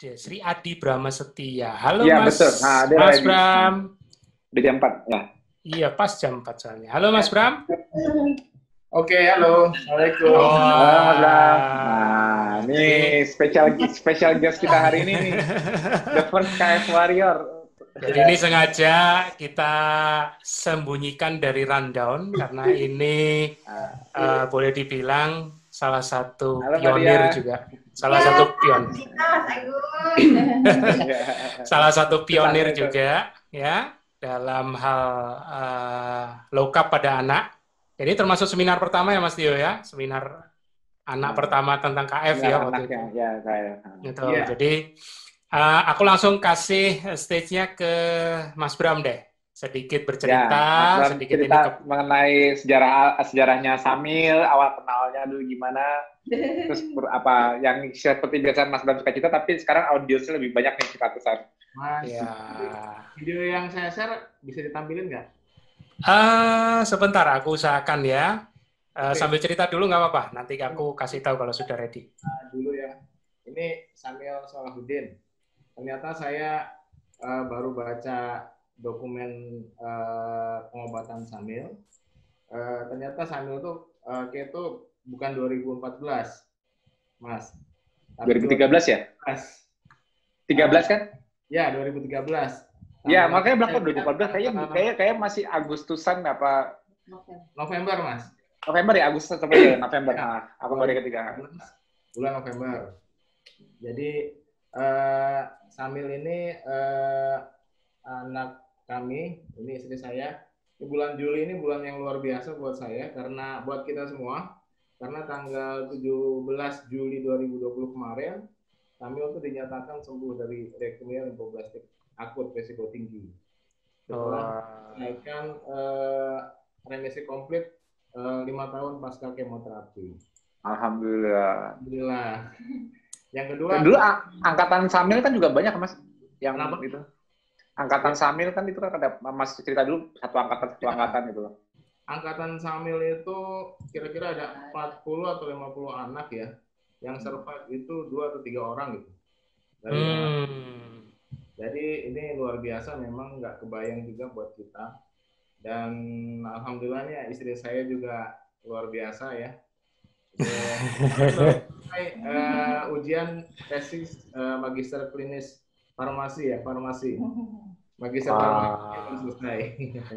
Sri Adi Brahma Setia. Halo Iya, Mas, betul. Nah, dia Mas lagi. Bram. Udah jam 4, ya. Iya, pas jam 4 soalnya. Halo Mas Bram. Oke, halo. Assalamualaikum. Halo Mas Bram. Nah, Wah, ini special guest kita hari ini nih. The first KF Warrior. jadi ini sengaja kita sembunyikan dari rundown karena ini boleh dibilang salah satu Halo, pionir Maria. juga. Salah satu pion. Salah satu pionir juga ya dalam hal low carb pada anak. Jadi termasuk seminar pertama ya Mas Tio ya, seminar anak pertama tentang KF ya waktu itu. Ya, saya. Gitu. Iya. Jadi aku langsung kasih stage-nya ke Mas Bram deh. Sedikit bercerita, Mas Bram sedikit cerita ini mengenai sejarahnya Samil, awal kenalnya dulu gimana. Terus apa yang seperti biasa Mas Bram suka cerita, tapi sekarang audiensnya lebih banyak nih ratusan. Mas, ya. video yang saya share bisa ditampilin nggak? Sebentar aku usahakan ya. Oke. Sambil cerita dulu nggak apa-apa. Nanti aku kasih tahu kalau sudah ready. Dulu ya. Ini Samuel Salahuddin. Ternyata saya baru baca dokumen pengobatan Samil. Ternyata Samil tuh keto bukan 2014, Mas. Tapi 2013 ya? 13 kan? Ya, 2013. Ya, makanya belakang 2014 kayak masih Agustusan apa November, Mas. November ya, Agustus atau ya, November. Nah, aku baru ketiga. Bulan November. Jadi Samil ini anak kami, ini istri saya. Di bulan Juli ini bulan yang luar biasa buat saya karena buat kita semua. Karena tanggal 17 Juli 2020 kemarin, Samil itu dinyatakan sembuh dari leukemia limfoblastik akut risiko tinggi. Setelah menaikkan remisi komplit 5 tahun pasca kemoterapi. Alhamdulillah. Alhamdulillah. Yang kedua, Dulu angkatan Samil kan juga banyak Mas yang Kenapa? itu. Angkatan Samil kan itu kan ada Mas cerita dulu satu angkatan gitu. angkatan Samil itu kira-kira ada 40 atau 50 anak ya. Yang survive itu 2 atau 3 orang gitu. Jadi ini luar biasa, memang nggak kebayang juga buat kita. Dan alhamdulillahnya istri saya juga luar biasa ya. Ujian tesis magister klinis farmasi ya, farmasi. Magister farmasi itu selesai.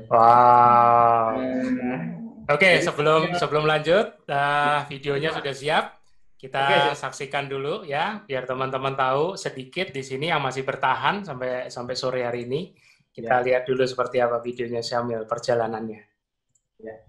Wow. Oke, sebelum lanjut, videonya sudah siap. Kita saksikan dulu ya, biar teman-teman tahu sedikit di sini yang masih bertahan sampai sore hari ini. Kita lihat dulu seperti apa videonya Samil perjalanannya. Ya.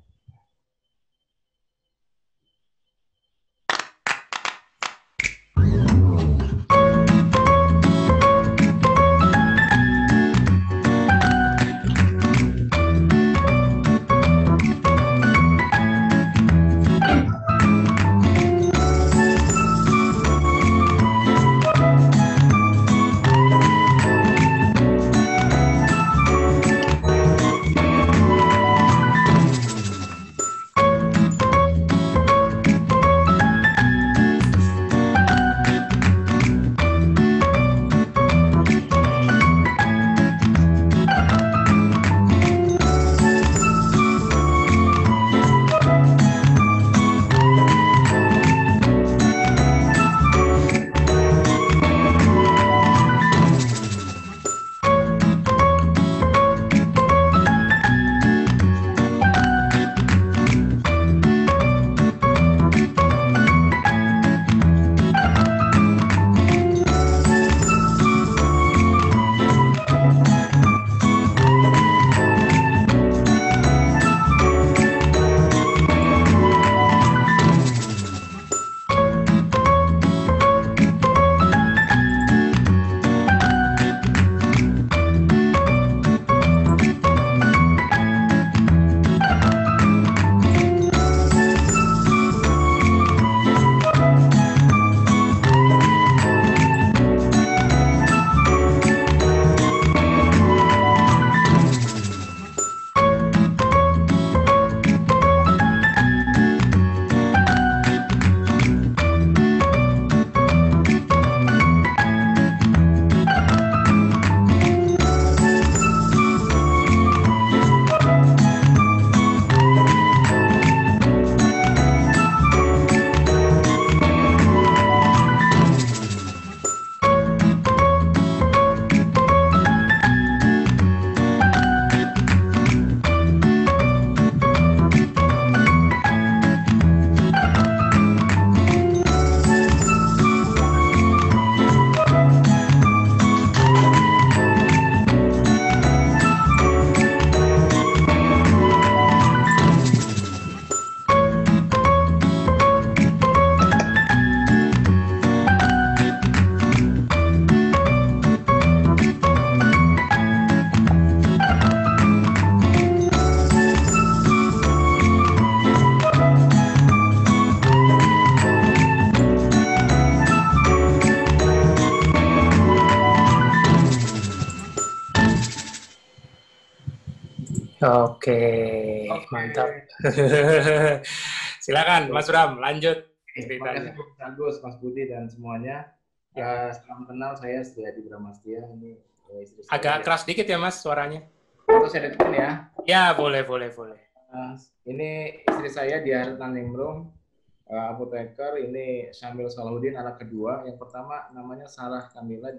Oke, Oke. mantap. Silakan, Mas Bram, lanjut Terima kasih ceritanya. Mas Agus, Mas Budi, dan semuanya. Ya. Salam kenal, saya Setiadi Bramastia. Ini istri saya. Agak keras dikit ya, Mas, suaranya. Atau saya deketin ya. Ya, boleh. Ini istri saya Diah Tanimrung, apoteker. Ini Syamil Salahuddin, anak kedua. Yang pertama namanya Sarah Kamila,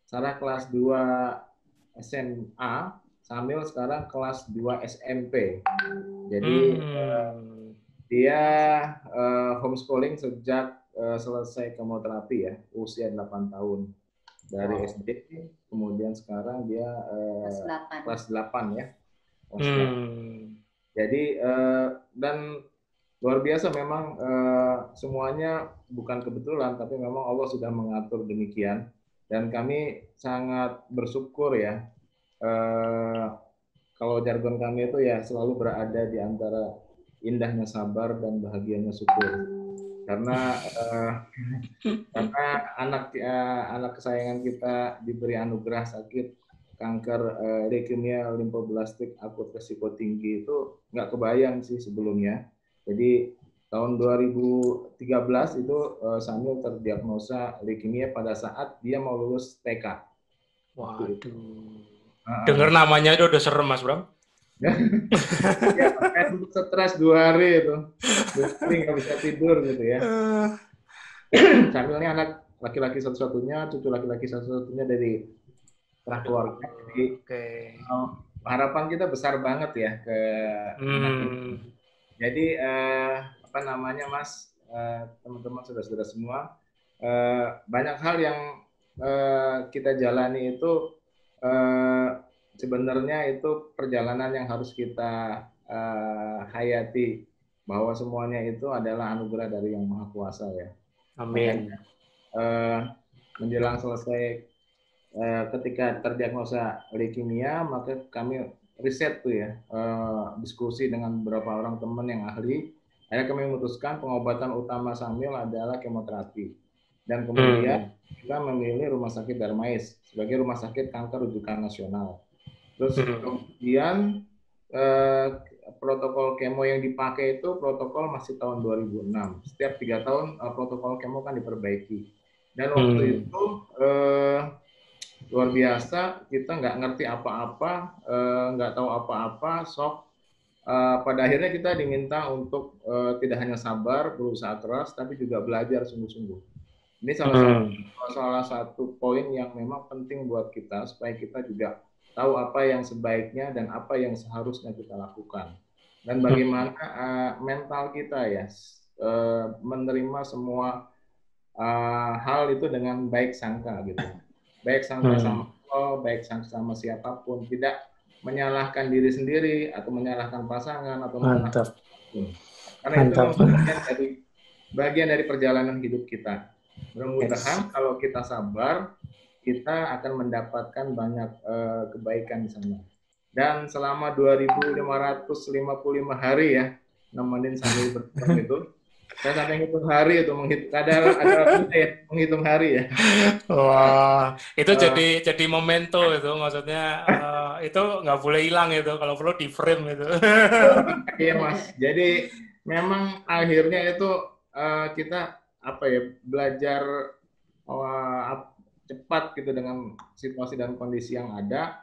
Sarah kelas 2 SMA, Syamil sekarang kelas 2 SMP. Jadi dia homeschooling sejak selesai kemoterapi ya, usia 8 tahun. Dari SD, kemudian sekarang dia kelas 8 ya. Kelas 8. Jadi, dan luar biasa memang semuanya bukan kebetulan, tapi memang Allah sudah mengatur demikian. Dan kami sangat bersyukur ya, kalau jargon kami itu ya selalu berada di antara indahnya sabar dan bahagianya syukur. Karena anak kesayangan kita diberi anugerah sakit kanker leukemia limfoblastik akut resiko tinggi itu nggak kebayang sih sebelumnya. Jadi tahun 2013 itu Samuel terdiagnosa leukemia pada saat dia mau lulus TK. Waduh. Dengar namanya itu udah serem, Mas Bram. Ya, stres 2 hari itu. 2 hari nggak bisa tidur gitu ya. Samuel ini anak laki-laki satu-satunya, cucu laki-laki satu-satunya dari keluarga. Jadi harapan kita besar banget ya ke anak ini. Jadi apa namanya Mas, teman-teman saudara-saudara semua, banyak hal yang kita jalani itu sebenarnya itu perjalanan yang harus kita hayati, bahwa semuanya itu adalah anugerah dari Yang Maha Kuasa ya. Amin. Menjelang selesai ketika terdiagnosa leukemia, maka kami riset tuh ya, diskusi dengan beberapa orang teman yang ahli. Akhirnya kami memutuskan pengobatan utama Samuel adalah kemoterapi. Dan kemudian kita memilih Rumah Sakit Darmais sebagai rumah sakit kanker rujukan nasional. Terus kemudian protokol kemo yang dipakai itu protokol masih tahun 2006. Setiap 3 tahun protokol kemo kan diperbaiki. Dan waktu itu luar biasa, kita nggak ngerti apa-apa, nggak tahu apa-apa, shock. Pada akhirnya kita diminta untuk tidak hanya sabar, berusaha keras, tapi juga belajar sungguh-sungguh. Ini salah satu poin yang memang penting buat kita, supaya kita juga tahu apa yang sebaiknya dan apa yang seharusnya kita lakukan. Dan bagaimana mental kita ya, menerima semua hal itu dengan baik sangka gitu. Baik sangka sama Allah, baik sangka sama siapapun, tidak menyalahkan diri sendiri atau menyalahkan pasangan atau menyalahkan apapun. Karena itu bagian dari perjalanan hidup kita. Mudah-mudahan kalau kita sabar, kita akan mendapatkan banyak kebaikan di sana. Dan selama 2.555 hari ya, nemenin sambil berjuang itu, saya sampai menghitung hari itu, menghitung hari ya. Wah, itu jadi memento itu, maksudnya itu nggak boleh hilang itu, kalau perlu di frame itu. Iya Mas, jadi memang akhirnya itu kita belajar cepat gitu dengan situasi dan kondisi yang ada.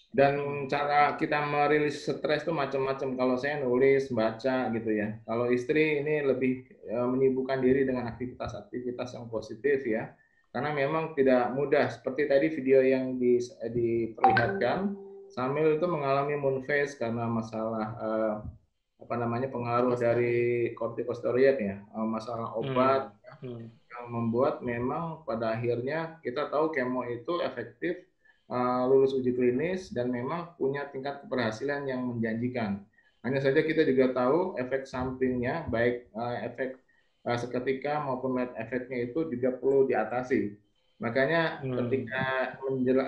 Dan cara kita merilis stres itu macam-macam. Kalau saya nulis, baca gitu ya. Kalau istri ini lebih menyibukkan diri dengan aktivitas-aktivitas yang positif ya. Karena memang tidak mudah. Seperti tadi video yang diperlihatkan, Samuel itu mengalami moon phase karena masalah pengaruh dari kortikosteroid ya, masalah obat yang membuat memang pada akhirnya kita tahu kemo itu efektif, lulus uji klinis dan memang punya tingkat keberhasilan yang menjanjikan. Hanya saja kita juga tahu efek sampingnya, baik efek seketika maupun efeknya itu juga perlu diatasi. Makanya ketika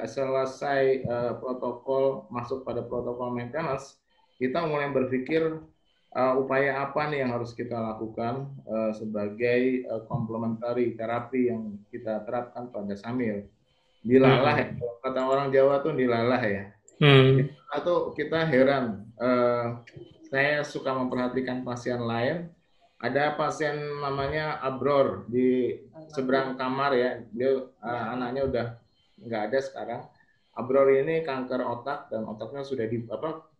selesai protokol, masuk pada protokol maintenance, kita mulai berpikir upaya apa nih yang harus kita lakukan sebagai komplementari terapi yang kita terapkan pada Samuel. Dilalah ya, kata orang Jawa tuh dilalah ya. Atau kita heran, saya suka memperhatikan pasien lain. Ada pasien namanya Abror di seberang kamar ya, dia anaknya udah nggak ada sekarang. Abror ini kanker otak dan otaknya sudah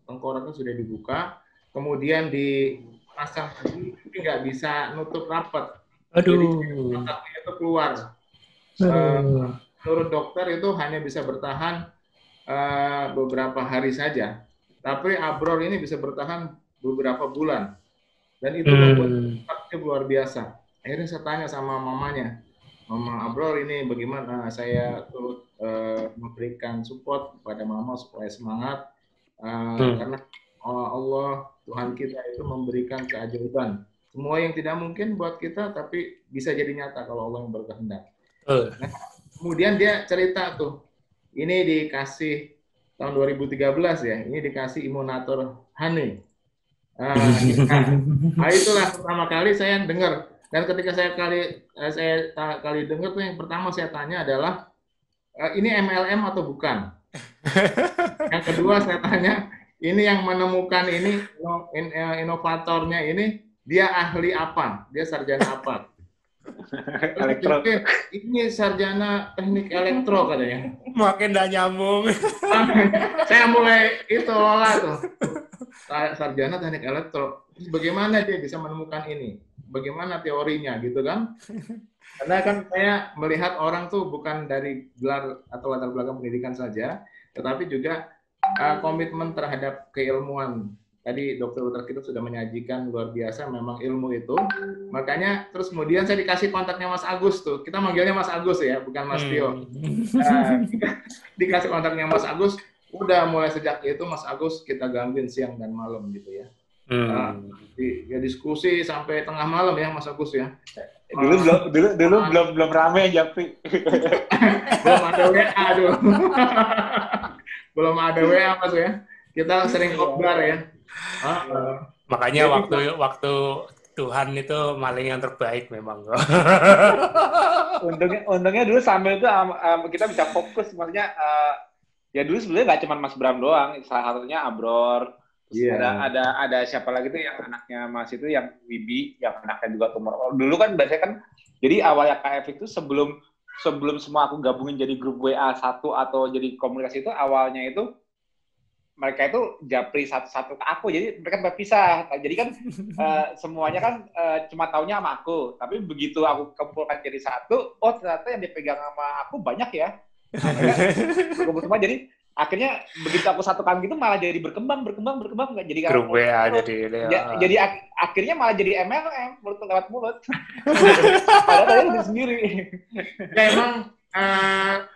tengkoraknya sudah dibuka, kemudian dipasang lagi, tapi nggak bisa nutup rapat. Jadi otaknya itu keluar. Menurut dokter itu hanya bisa bertahan beberapa hari saja, tapi Abror ini bisa bertahan beberapa bulan, dan itu membuat luar biasa. Akhirnya saya tanya sama mamanya, Mama Abror ini bagaimana? Saya turut memberikan support kepada mama supaya semangat, karena Allah Tuhan kita itu memberikan keajaiban. Semua yang tidak mungkin buat kita, tapi bisa jadi nyata kalau Allah yang berkehendak. Nah, kemudian dia cerita tuh, ini dikasih tahun 2013 ya, ini dikasih imunator honey. Nah, itulah pertama kali saya dengar. Dan ketika saya kali dengar tuh yang pertama saya tanya adalah, ini MLM atau bukan? Yang kedua saya tanya, ini yang menemukan ini inovatornya ini dia ahli apa? Dia sarjana apa? Elektro. Ini sarjana teknik elektro katanya. Makin dah nyambung. Saya mulai itu lola tuh. Sarjana teknik elektro. Bagaimana dia bisa menemukan ini? Bagaimana teorinya gitu kan? Karena kan saya melihat orang tuh bukan dari gelar atau latar belakang pendidikan saja, tetapi juga komitmen terhadap keilmuan. Tadi Dr. Utar kita sudah menyajikan luar biasa memang ilmu itu. Makanya terus kemudian saya dikasih kontaknya Mas Agus tuh. Kita manggilnya Mas Agus ya, bukan Mas Tio. Dikasih kontaknya Mas Agus. Udah mulai sejak itu Mas Agus kita gangguin siang dan malam gitu ya. Diskusi sampai tengah malam ya Mas Agus ya. Dulu belum rame ya Japri. Belum ada WA dulu. Belum ada WA Mas ya. Kita sering kopdar ya. Makanya waktu Tuhan itu maling yang terbaik memang. Untungnya dulu sambil itu kita bisa fokus, maksudnya ya dulu sebenarnya nggak cuma Mas Bram doang, salah satunya Abror, terus ada siapa lagi tuh yang anaknya Mas itu yang Wibi, yang anaknya juga tumor. Dulu kan biasanya kan, jadi awalnya KF itu sebelum semua aku gabungin jadi grup WA 1 atau jadi komunitas itu, awalnya itu mereka itu japri satu-satu ke aku, jadi mereka berpisah. Jadi kan semuanya kan cuma taunya sama aku, tapi begitu aku kumpulkan jadi satu, oh ternyata yang dipegang sama aku banyak ya. Kumpul semua, jadi akhirnya begitu aku satukan gitu malah jadi berkembang nggak jadi grup WA jadi akhirnya malah jadi MLM, mulut lewat mulut. Padahal tadi sendiri. Ya, emang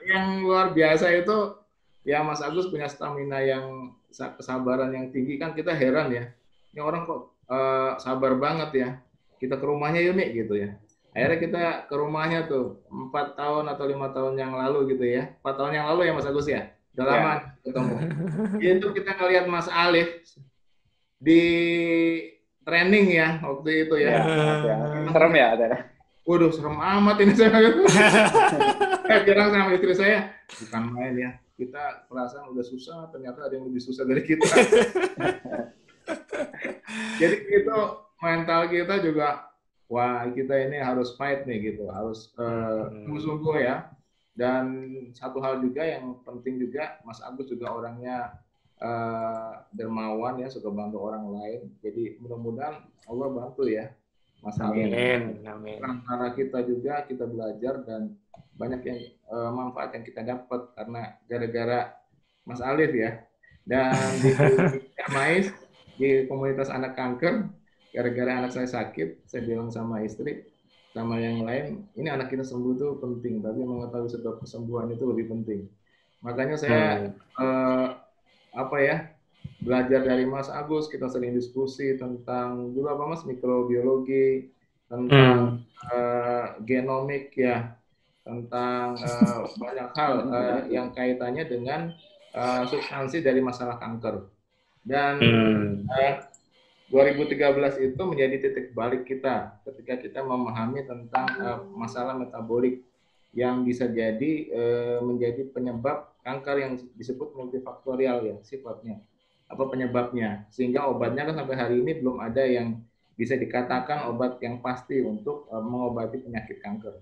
yang luar biasa itu ya Mas Agus punya stamina yang kesabaran yang tinggi, kan kita heran ya. Ini orang kok sabar banget ya. Kita ke rumahnya yuk nih gitu ya. Akhirnya kita ke rumahnya tuh 4 tahun atau 5 tahun yang lalu gitu ya. 4 tahun yang lalu ya Mas Agus ya. Udah lama ketemu. Itu kita ngelihat Mas Alif di training ya waktu itu ya. Serem ya. Waduh, serem amat ini saya. Saya bilang sama istri saya, bukan main ya. Kita perasaan udah susah, ternyata ada yang lebih susah dari kita. Jadi itu mental kita juga, wah kita ini harus fight nih gitu, harus sungguh-sungguh ya. Dan satu hal juga yang penting juga, Mas Agus juga orangnya dermawan ya, suka bantu orang lain. Jadi mudah-mudahan Allah bantu ya, Mas Amin. Amin. Antara kita juga kita belajar dan banyak yang manfaat yang kita dapat karena gara-gara Mas Alif ya. Dan di Mais di komunitas anak kanker, gara-gara anak saya sakit, saya bilang sama istri sama yang lain, ini anak kita sembuh itu penting, tapi mengetahui sebab kesembuhan itu lebih penting. Makanya saya belajar dari Mas Agus, kita sering diskusi tentang dulu apa Mas, mikrobiologi, tentang genomik ya, tentang banyak hal yang kaitannya dengan substansi dari masalah kanker. Dan 2013 itu menjadi titik balik kita ketika kita memahami tentang masalah metabolik. yang bisa jadi menjadi penyebab kanker yang disebut multifaktorial ya sifatnya, apa penyebabnya, sehingga obatnya kan sampai hari ini belum ada yang bisa dikatakan obat yang pasti untuk mengobati penyakit kanker.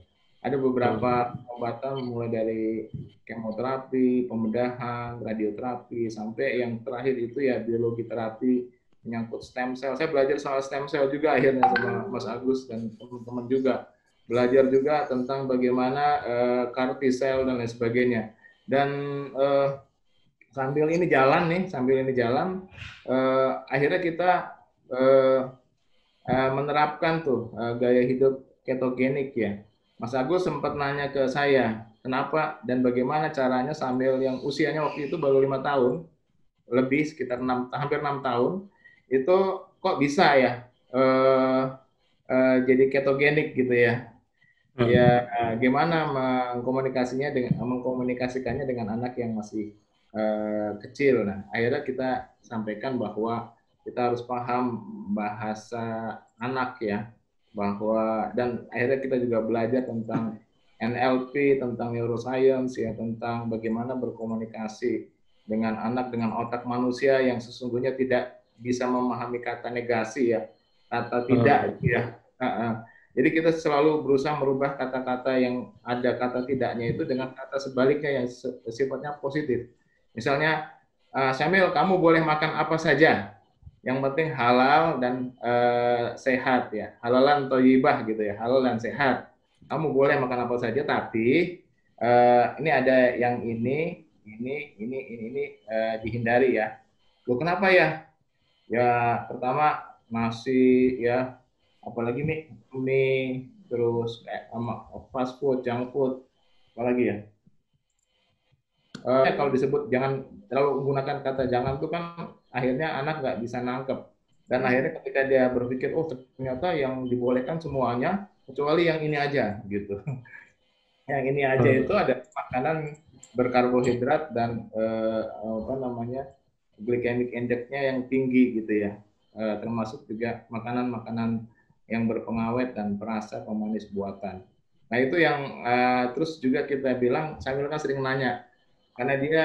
Ada beberapa obatan mulai dari kemoterapi, pembedahan, radioterapi, sampai yang terakhir itu ya biologi terapi menyangkut stem cell. Saya belajar soal stem cell juga akhirnya sama Mas Agus dan teman-teman juga. Belajar juga tentang bagaimana CAR T-cell dan lain sebagainya. Dan sambil ini jalan, akhirnya kita menerapkan tuh gaya hidup ketogenik ya. Mas Agus sempat nanya ke saya, kenapa dan bagaimana caranya sambil yang usianya waktu itu baru 5 tahun, lebih sekitar hampir 6 tahun, itu kok bisa ya jadi ketogenik gitu ya. Ya gimana mengkomunikasikannya dengan anak yang masih kecil. Nah, akhirnya kita sampaikan bahwa kita harus paham bahasa anak ya, bahwa dan akhirnya kita juga belajar tentang NLP, tentang neuroscience ya, tentang bagaimana berkomunikasi dengan anak dengan otak manusia yang sesungguhnya tidak bisa memahami kata negasi ya, kata tidak ya. Jadi kita selalu berusaha merubah kata-kata yang ada kata tidaknya itu dengan kata sebaliknya yang sifatnya positif. Misalnya, Syamil, kamu boleh makan apa saja, yang penting halal dan sehat ya, halalan thayyibah gitu ya, halal dan sehat. Kamu boleh makan apa saja, tapi ini ada yang ini dihindari ya. Loh, kenapa ya? Ya pertama nasi ya, apalagi mie terus fast food, junk food, apalagi ya. Kalau disebut jangan terlalu menggunakan kata jangan itu kan akhirnya anak nggak bisa nangkep, dan akhirnya ketika dia berpikir oh ternyata yang dibolehkan semuanya kecuali yang ini aja gitu. Yang ini aja itu ada makanan berkarbohidrat dan glycemic index-nya yang tinggi gitu ya, termasuk juga makanan-makanan yang berpengawet dan perasa pemanis buatan. Nah itu yang terus juga kita bilang, Syamil kan sering nanya, karena dia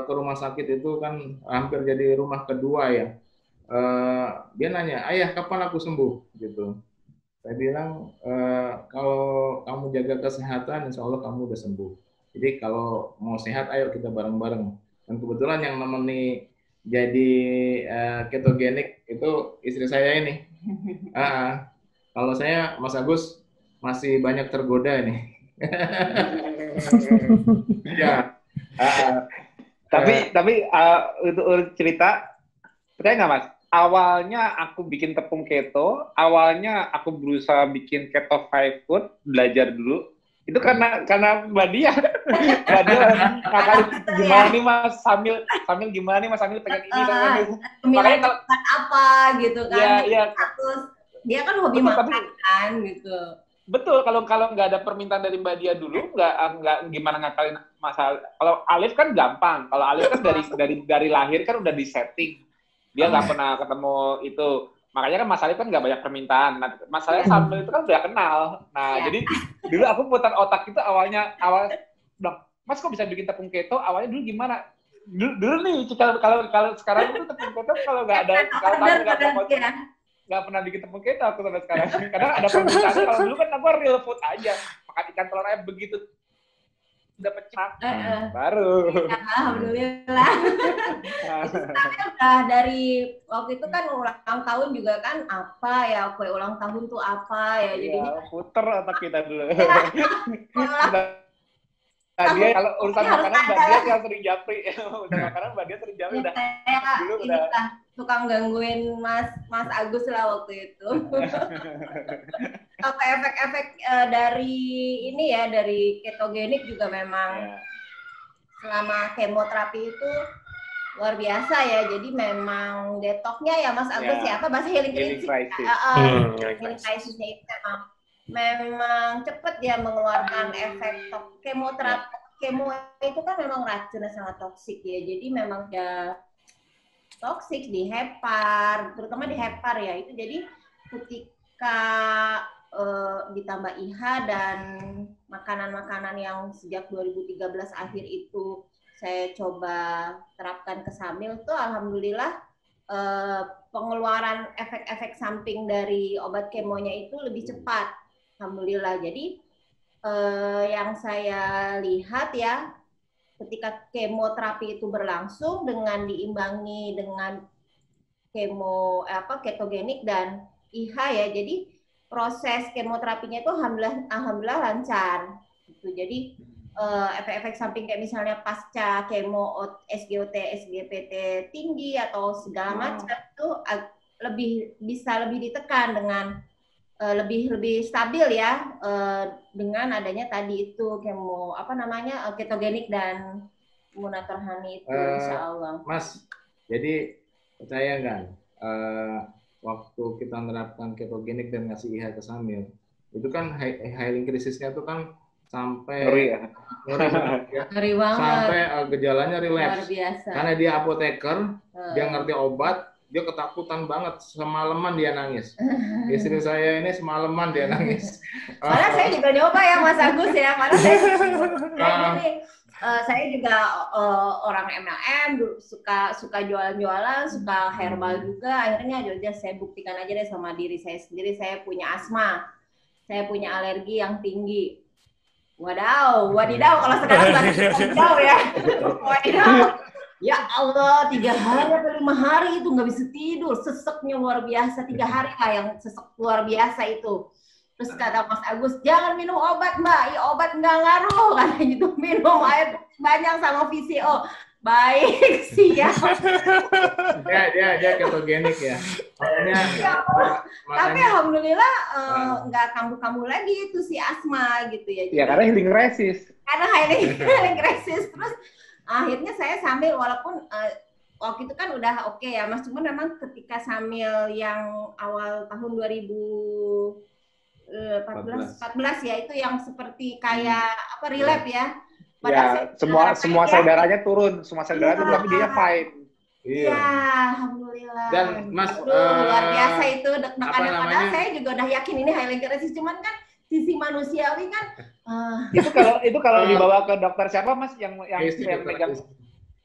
ke rumah sakit itu kan hampir jadi rumah kedua ya. Dia nanya, ayah kapan aku sembuh gitu. Saya bilang kalau kamu jaga kesehatan, insya Allah kamu udah sembuh. Jadi kalau mau sehat, ayo kita bareng-bareng. Dan kebetulan yang nemeni jadi ketogenik itu istri saya ini. Kalau saya, Mas Agus, masih banyak tergoda ini. Ya. Tapi untuk cerita, percaya nggak Mas? Awalnya aku bikin tepung keto, awalnya aku berusaha bikin keto 5 food, belajar dulu. Itu karena Mbak Dia. Mbak Dia ngakali gimana nih Mas, sambil gimana nih Mas, sambil pengen ini. Makanya kalau apa gitu kan. Iya. Terus dia kan hobi makan kan gitu. Betul, kalau nggak ada permintaan dari Mbak Dia dulu, nggak gimana ngakalin masalah. Kalau Alif kan gampang. Kalau Alif kan dari lahir kan udah disetting. Dia nggak pernah ketemu itu. Makanya kan Mas Alif kan nggak banyak permintaan. Nah, masalahnya Sambil itu kan udah kenal. Nah, jadi dulu aku putar otak itu awal bilang, Mas kok bisa bikin tepung keto? Awalnya dulu gimana? Dulu nih, kalau sekarang itu tepung keto kalau nggak ada, kalau nggak pernah bikin tepung keto aku sampai sekarang. Kadang ada permintaan. Kalau dulu kan aku real food aja, makan ikan telur aja begitu udah pecah baru. Alhamdulillah. Udah dari waktu itu kan ulang tahun juga kan apa ya, kue ulang tahun tuh apa ya, jadi puter otak kita dulu. Dia kalau urusan makanan Mbak Dia yang sering japri. Urusan makanan Mbak Dia sering japri udah. Dulu udah tukang gangguin Mas Agus lah waktu itu. Apa efek-efek dari ini ya, dari ketogenik juga memang selama kemoterapi itu luar biasa ya. Jadi memang detoknya ya Mas Agus ya, apa bahasa healing crisis-nya itu memang cepat ya mengeluarkan efek kemoterapi. Kemo itu kan memang racunnya sangat toksik ya. Jadi memang ya toksik di hepar, terutama di hepar ya. Itu jadi ketika ditambah IH dan makanan-makanan yang sejak 2013 akhir itu saya coba terapkan ke Samil tuh alhamdulillah pengeluaran efek-efek samping dari obat kemonya itu lebih cepat, alhamdulillah. Jadi yang saya lihat ya, ketika kemoterapi itu berlangsung dengan diimbangi dengan ketogenik dan IH ya, jadi proses kemoterapinya itu alhamdulillah lancar. Gitu. Jadi efek-efek samping kayak misalnya pasca kemo SGOT, SGPT tinggi atau segala macam itu bisa lebih ditekan dengan lebih stabil ya dengan adanya tadi itu ketogenik dan imunator honey itu insya Allah. Mas, jadi percaya nggak waktu kita menerapkan ketogenik dan ngasih IH ke Samil itu kan healing krisisnya itu kan sampai ngeri banget. Sampai gejalanya relapse. Luar biasa. Karena dia apoteker, dia ngerti obat, dia ketakutan banget, semalaman dia nangis. Istri saya ini semalaman dia nangis. Karena saya juga nyoba ya Mas Agus ya, karena saya juga orang MLM, suka jualan-jualan, suka herbal juga. Akhirnya saya buktikan aja deh sama diri saya sendiri. Saya punya asma, saya punya alergi yang tinggi. Wadidaw, kalau sekarang wadidaw ya. Wadidaw. Ya Allah, 3 hari atau 5 hari itu nggak bisa tidur, seseknya luar biasa. 3 hari lah yang sesek luar biasa itu. Terus kata Mas Agus, jangan minum obat Mbak, ya obat nggak ngaruh, katanya gitu. Minum air banyak sama VCO. Baik, siap. Dia ketogenik ya. Tapi alhamdulillah nggak kambuh-kambuh lagi itu si asma gitu ya. Iya, karena healing resist. Karena healing resist. Terus akhirnya saya sambil walaupun waktu itu kan udah oke ya Mas, cuman memang ketika sambil yang awal tahun 2014 ya itu yang seperti kayak relapse ya. Ya, semua saudaranya turun, semua saudaranya turun tapi dia fight. Iya, alhamdulillah. Dan Mas luar biasa itu deg-degannya, padahal saya juga udah yakin ini healing resist, cuman kan sisi manusiawi kan itu kalau dibawa ke dokter siapa Mas yang pegang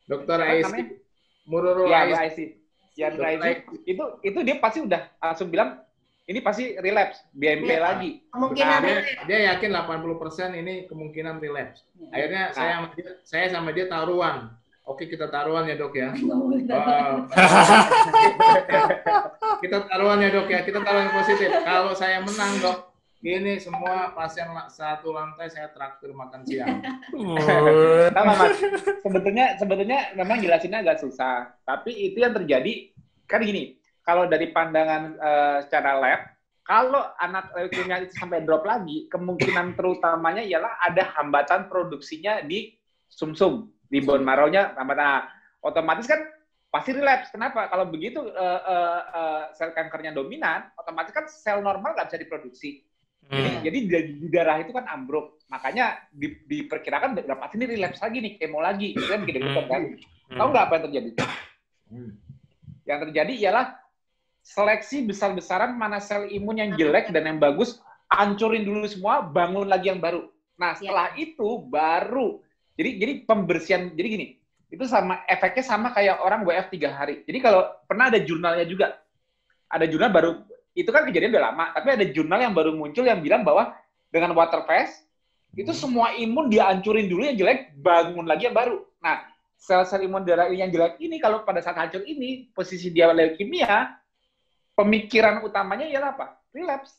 dokter Aisyah Mururu Aisyah. Itu dia pasti udah langsung bilang ini pasti relapse, BMP lagi. Kemungkinan dia yakin 80% ini kemungkinan relapse. Akhirnya saya sama dia taruhan. Oke, kita taruhan ya Dok ya. Kita taruhan ya Dok ya. Kita taruhan yang positif. Kalau saya menang Dok, ini semua pasien satu lantai saya traktir makan siang. Sama Mas. Sebetulnya memang jelasinnya agak susah. Tapi itu yang terjadi kan gini. Kalau dari pandangan secara lab, kalau anak leukemia itu sampai drop lagi, kemungkinan terutamanya ialah ada hambatan produksinya di sumsum, di bone marrow-nya. Otomatis kan pasti relapse. Kenapa? Kalau begitu sel kankernya dominan, otomatis kan sel normal nggak bisa diproduksi. Jadi di darah itu kan ambruk. Makanya diperkirakan pasti ini relapse lagi nih, kemo lagi. Itu kan gitu kan. Tahu nggak apa yang terjadi? Yang terjadi ialah seleksi besar-besaran mana sel imun yang jelek dan yang bagus, hancurin dulu semua, bangun lagi yang baru. Nah, setelah itu baru. Jadi pembersihan, jadi gini, itu sama efeknya sama kayak orang WF 3 hari. Jadi kalau pernah ada jurnalnya juga. Ada jurnal baru, itu kan kejadian udah lama, tapi ada jurnal yang baru muncul yang bilang bahwa dengan water fast, itu semua imun dihancurin dulu yang jelek, bangun lagi yang baru. Nah, sel-sel imun darah yang jelek ini, kalau pada saat hancur ini, posisi dia leukemia, pemikiran utamanya ialah apa? Relapse.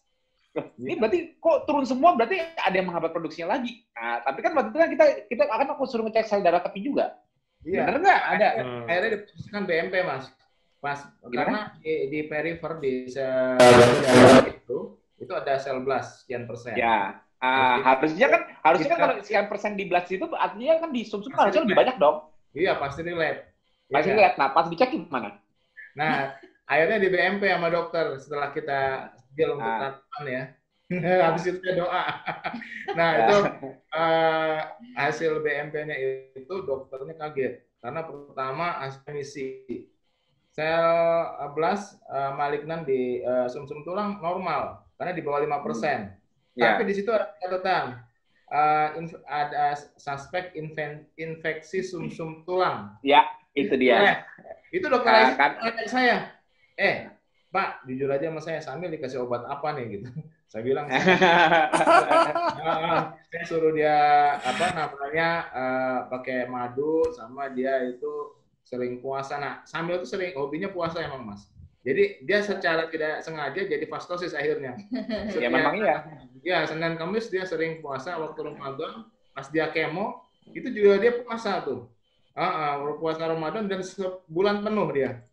Ini berarti kok turun semua, berarti ada yang menghambat produksinya lagi. Nah, tapi kan waktu itu kan kita akan aku suruh ngecek sel darah tepi juga. Iya. Bener nggak? Ada. Akhirnya diputuskan BMP, Mas. Karena di perifer di sel itu ada sel blast sekian persen. Ya. Harusnya kan kalau sekian persen di blast itu artinya kan di sumsum kan harusnya lebih banyak dong. Iya, pasti relapse. Pasti relapse. Nah, pas dicek gimana? Nah, akhirnya di BMP sama dokter setelah kita deal untuk terapan ya. Habis itu doa. Nah, itu hasil BMP-nya itu dokternya kaget. Karena pertama hasil misi sel blast malignan di sumsum tulang normal. karena di bawah 5%. Ya. Tapi di situ ada catatan, ada suspek infeksi sumsum tulang. Ya, itu dia. Itu dokter Aziz tanya saya, Pak, jujur aja sama saya, Samil dikasih obat apa nih gitu. Saya bilang, saya suruh dia pakai madu, sama dia itu sering puasa. Nah, Samil itu sering hobinya puasa emang, Mas. Jadi dia secara tidak sengaja jadi fastosis akhirnya. Ya memang iya. Ya, Senin Kamis dia sering puasa waktu Ramadan, pas dia kemo, itu juga dia puasa tuh. Puasa Ramadan dan sebulan penuh dia.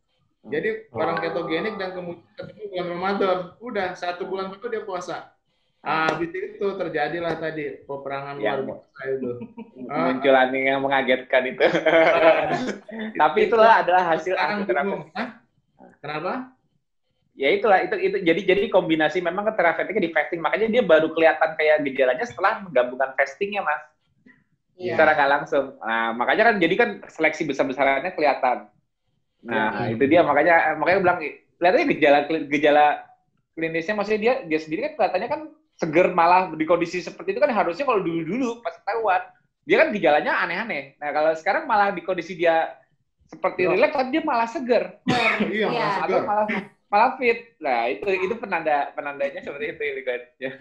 Jadi orang ketogenik dan kemudian ketemu bulan Ramadan, udah 1 bulan penuh dia puasa. Habis itu terjadilah tadi peperangan luar biasa itu. Munculan yang mengagetkan itu. Tapi itulah adalah hasil terapi. Kenapa? Ya itulah itu jadi kombinasi memang terapetiknya di fasting, makanya dia baru kelihatan kayak gejalanya setelah menggabungkan fastingnya, Mas. Secara nggak langsung. Nah, makanya kan jadi kan seleksi besar-besarannya kelihatan. Nah, itu dia makanya bilang kelihatannya gejala klinisnya, maksudnya dia sendiri kan kelihatannya kan seger, malah di kondisi seperti itu kan harusnya kalau dulu pas ketahuan dia kan gejalanya aneh-aneh. Nah, kalau sekarang malah di kondisi dia seperti relax kan dia malah seger. Iya, atau malah fit. Nah, itu penandanya seperti itu kan. Ya.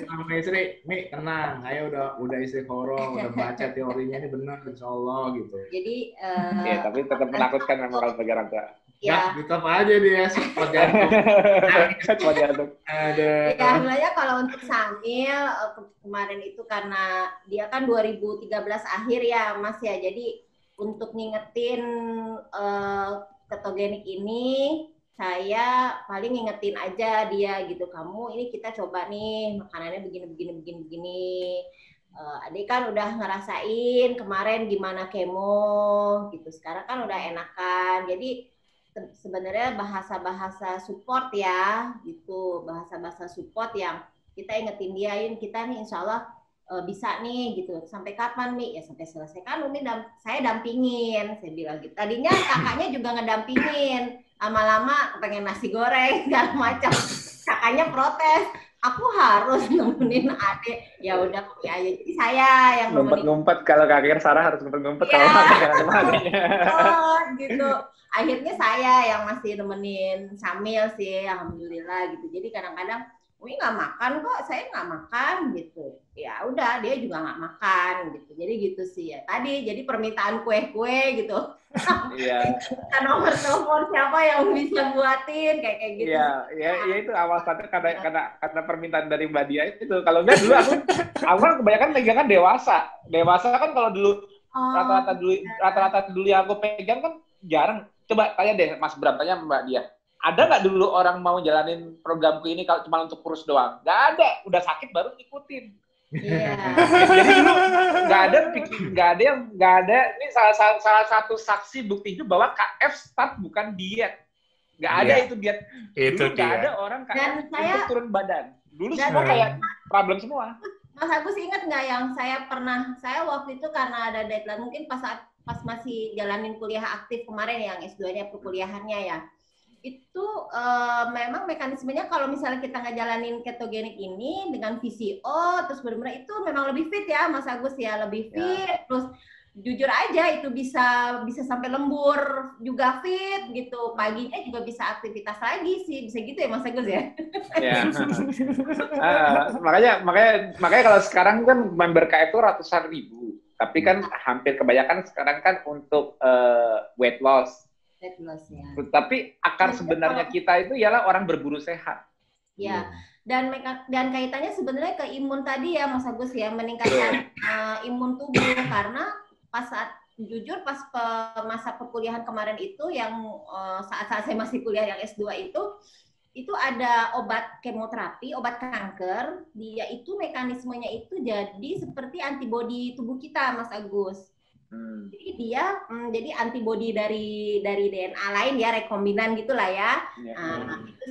Sama istri, nih tenang, saya udah istiqoroh, udah baca teorinya ini benar insyaallah gitu. Jadi ya, tapi tetap menakutkan memang kalau bagi orang tua. Ya, tetap aja dia spot jantung. Ya, sebenarnya kalau untuk Samil kemarin itu karena dia kan 2013 akhir ya, Mas ya. Jadi untuk ngingetin ketogenik ini, saya paling ngingetin aja dia gitu, kamu ini kita coba nih makanannya begini. Adik kan udah ngerasain kemarin gimana kemo gitu, sekarang kan udah enakan. Jadi sebenarnya bahasa-bahasa support ya gitu, bahasa-bahasa support yang kita ingetin dia, kita nih insya Allah bisa nih gitu. Sampai kapan nih? Ya sampai selesai kan Umi saya dampingin, saya bilang gitu. Tadinya kakaknya juga ngedampingin, lama-lama pengen nasi goreng segala macam. Kakaknya protes, aku harus nemenin adik. Ya udah Umi aja. Jadi saya yang ngumpet-ngumpet, kalau kakek Sarah harus ngumpet-ngumpet kalau adiknya. Gitu. Akhirnya saya yang masih nemenin Samil sih, alhamdulillah gitu. Jadi kadang-kadang Umi nggak makan kok, saya nggak makan gitu. Ya udah, dia juga nggak makan gitu. Jadi gitu sih ya. Tadi jadi permintaan kue-kue gitu. Iya. Kan nomor telepon siapa yang bisa buatin kayak gitu. Iya, itu awal startnya karena permintaan dari Mbak Dia itu. Kalau enggak dulu aku kan kebanyakan pegangan dewasa. Dewasa kan kalau dulu rata-rata dulu yang aku pegang kan jarang. Coba tanya deh Mas Bram, tanya Mbak Dia. Ada nggak dulu orang mau jalanin programku ini kalau cuma untuk kurus doang? Nggak ada, udah sakit baru ikutin. Iya. Jadi dulu nggak ada. Ini salah satu saksi bukti itu bahwa KF start bukan diet. Nggak ada itu diet. Dulu nggak ada orang KF untuk turun badan. Dulu semua kayak problem semua. Mas Agus ingat nggak yang saya waktu itu karena ada deadline, mungkin pas masih jalanin kuliah aktif kemarin yang S2-nya perkuliahannya ya. Itu memang mekanismenya kalau misalnya kita ngejalanin ketogenik ini dengan VCO terus benar-benar itu memang lebih fit ya Mas Agus ya, lebih fit. Terus jujur aja itu bisa sampai lembur juga fit gitu, paginya juga bisa aktivitas lagi sih, bisa gitu ya Mas Agus ya. Makanya kalau sekarang kan member KF itu ratusan ribu, tapi kan hampir kebanyakan sekarang kan untuk weight loss. Ya. Tapi akar sebenarnya kita itu ialah orang berburu sehat. Ya, dan kaitannya sebenarnya ke imun tadi ya Mas Agus ya, meningkatkan imun tubuh, karena pas masa perkuliahan kemarin itu yang saat saya masih kuliah yang S2 itu ada obat kemoterapi, obat kanker, dia itu mekanismenya itu jadi seperti antibodi tubuh kita Mas Agus. Jadi dia jadi antibodi dari DNA lain ya, rekombinan gitulah ya. Itu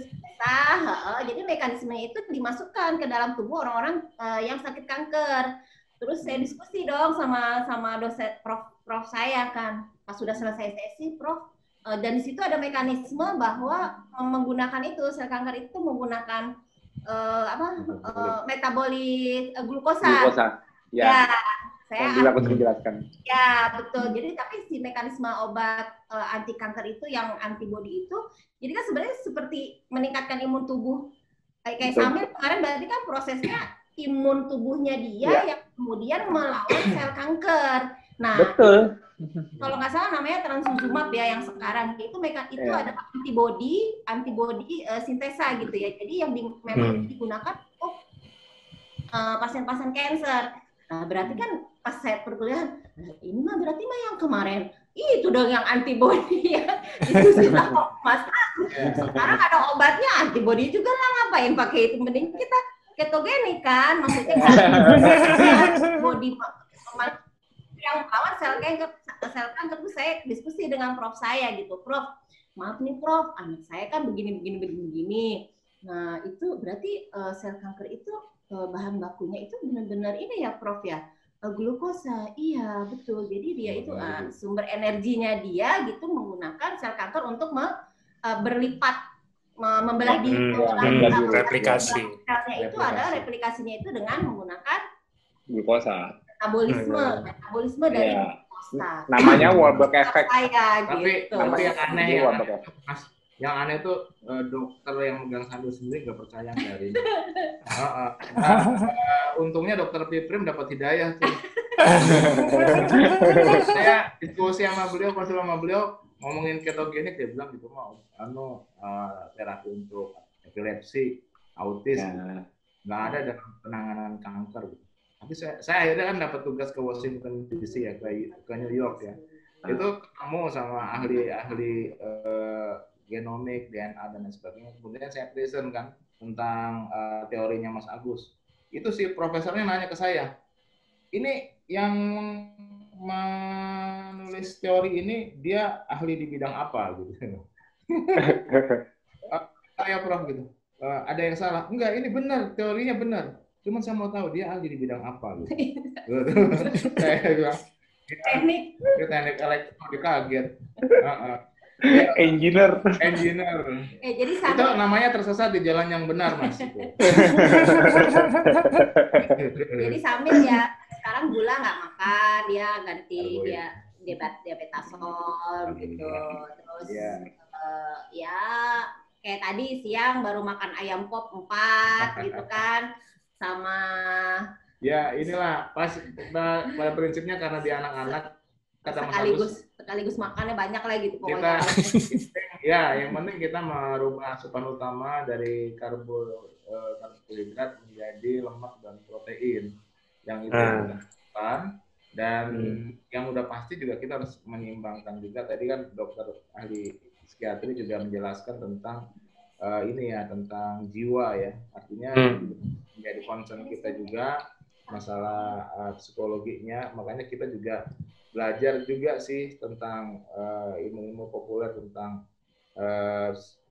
jadi mekanismenya itu dimasukkan ke dalam tubuh orang-orang yang sakit kanker. Terus saya diskusi dong sama dosen prof saya kan. Pas sudah selesai sesi, Prof, dan di situ ada mekanisme bahwa menggunakan itu sel kanker itu menggunakan metabolit glukosa. Glukosa. Ya, saya aku menjelaskan. Ya, betul. Jadi tapi si mekanisme obat anti kanker itu yang antibody itu, jadi kan sebenarnya seperti meningkatkan imun tubuh. Kayak Samir kemarin berarti kan prosesnya imun tubuhnya dia yang kemudian melawan sel kanker. Nah, betul. Kalau nggak salah namanya transuzumab ya yang sekarang itu adalah antibody sintesa gitu ya. Jadi yang memang digunakan untuk pasien-pasien kanker. Nah, berarti kan pas saya perkuliahan, ini mah berarti mah yang kemarin itu dong yang antibody ya. Itu sudah kok Mas. Sekarang ada obatnya antibody juga lah, ngapain pakai itu, mending kita ketogenik kan, maksudnya antibody yang melawan sel kanker itu. Saya diskusi dengan prof saya gitu, Prof, maaf nih Prof, anak saya kan begini. Nah itu berarti sel kanker itu bahan bakunya itu benar-benar ini ya Prof ya, glukosa. Iya betul, jadi dia itu sumber energinya dia gitu menggunakan sel kanker untuk berlipat, membelah diri, replikasi. Itu adalah replikasinya itu dengan menggunakan glukosa. Metabolisme dari glukosa. Namanya Warburg effect. Tapi yang aneh yang aneh itu dokter yang megang sambil sendiri nggak percaya dari ini. Untungnya dokter Piprim dapat hidayah tuh. Saya diskusi sama beliau, konsul sama beliau, ngomongin ketogenik, dia bilang gitu mau terapi untuk epilepsi, autis, nggak ada dalam penanganan kanker gitu. Tapi saya akhirnya kan dapat tugas ke Washington DC ya, ke New York ya. Itu ketemu sama ahli genomik, DNA dan lain sebagainya. Kemudian saya present kan tentang teorinya Mas Agus. Itu si profesornya nanya ke saya, ini yang menulis teori ini dia ahli di bidang apa gitu. Saya Prof gitu. Ada yang salah? Enggak, ini benar, teorinya benar. Cuman saya mau tahu dia ahli di bidang apa gitu. Saya bilang teknik elektro, kaget. Engineer. Jadi itu namanya tersesat di jalan yang benar Mas. Jadi Samir ya sekarang gula nggak makan, dia ganti diabetasol gitu. Terus ya kayak tadi siang baru makan ayam pop 4 gitu kan. Sama ya inilah pada prinsipnya karena dia anak-anak kata sekaligus makannya banyak lah gitu pokoknya. Ya yang penting kita merubah asupan utama dari karbohidrat menjadi lemak dan protein yang itu dilakukan, dan yang udah pasti juga kita harus menyeimbangkan juga. Tadi kan dokter ahli psikiatri juga menjelaskan tentang tentang jiwa ya, artinya menjadi concern kita juga masalah psikologinya. Makanya kita juga belajar juga sih tentang ilmu-ilmu populer tentang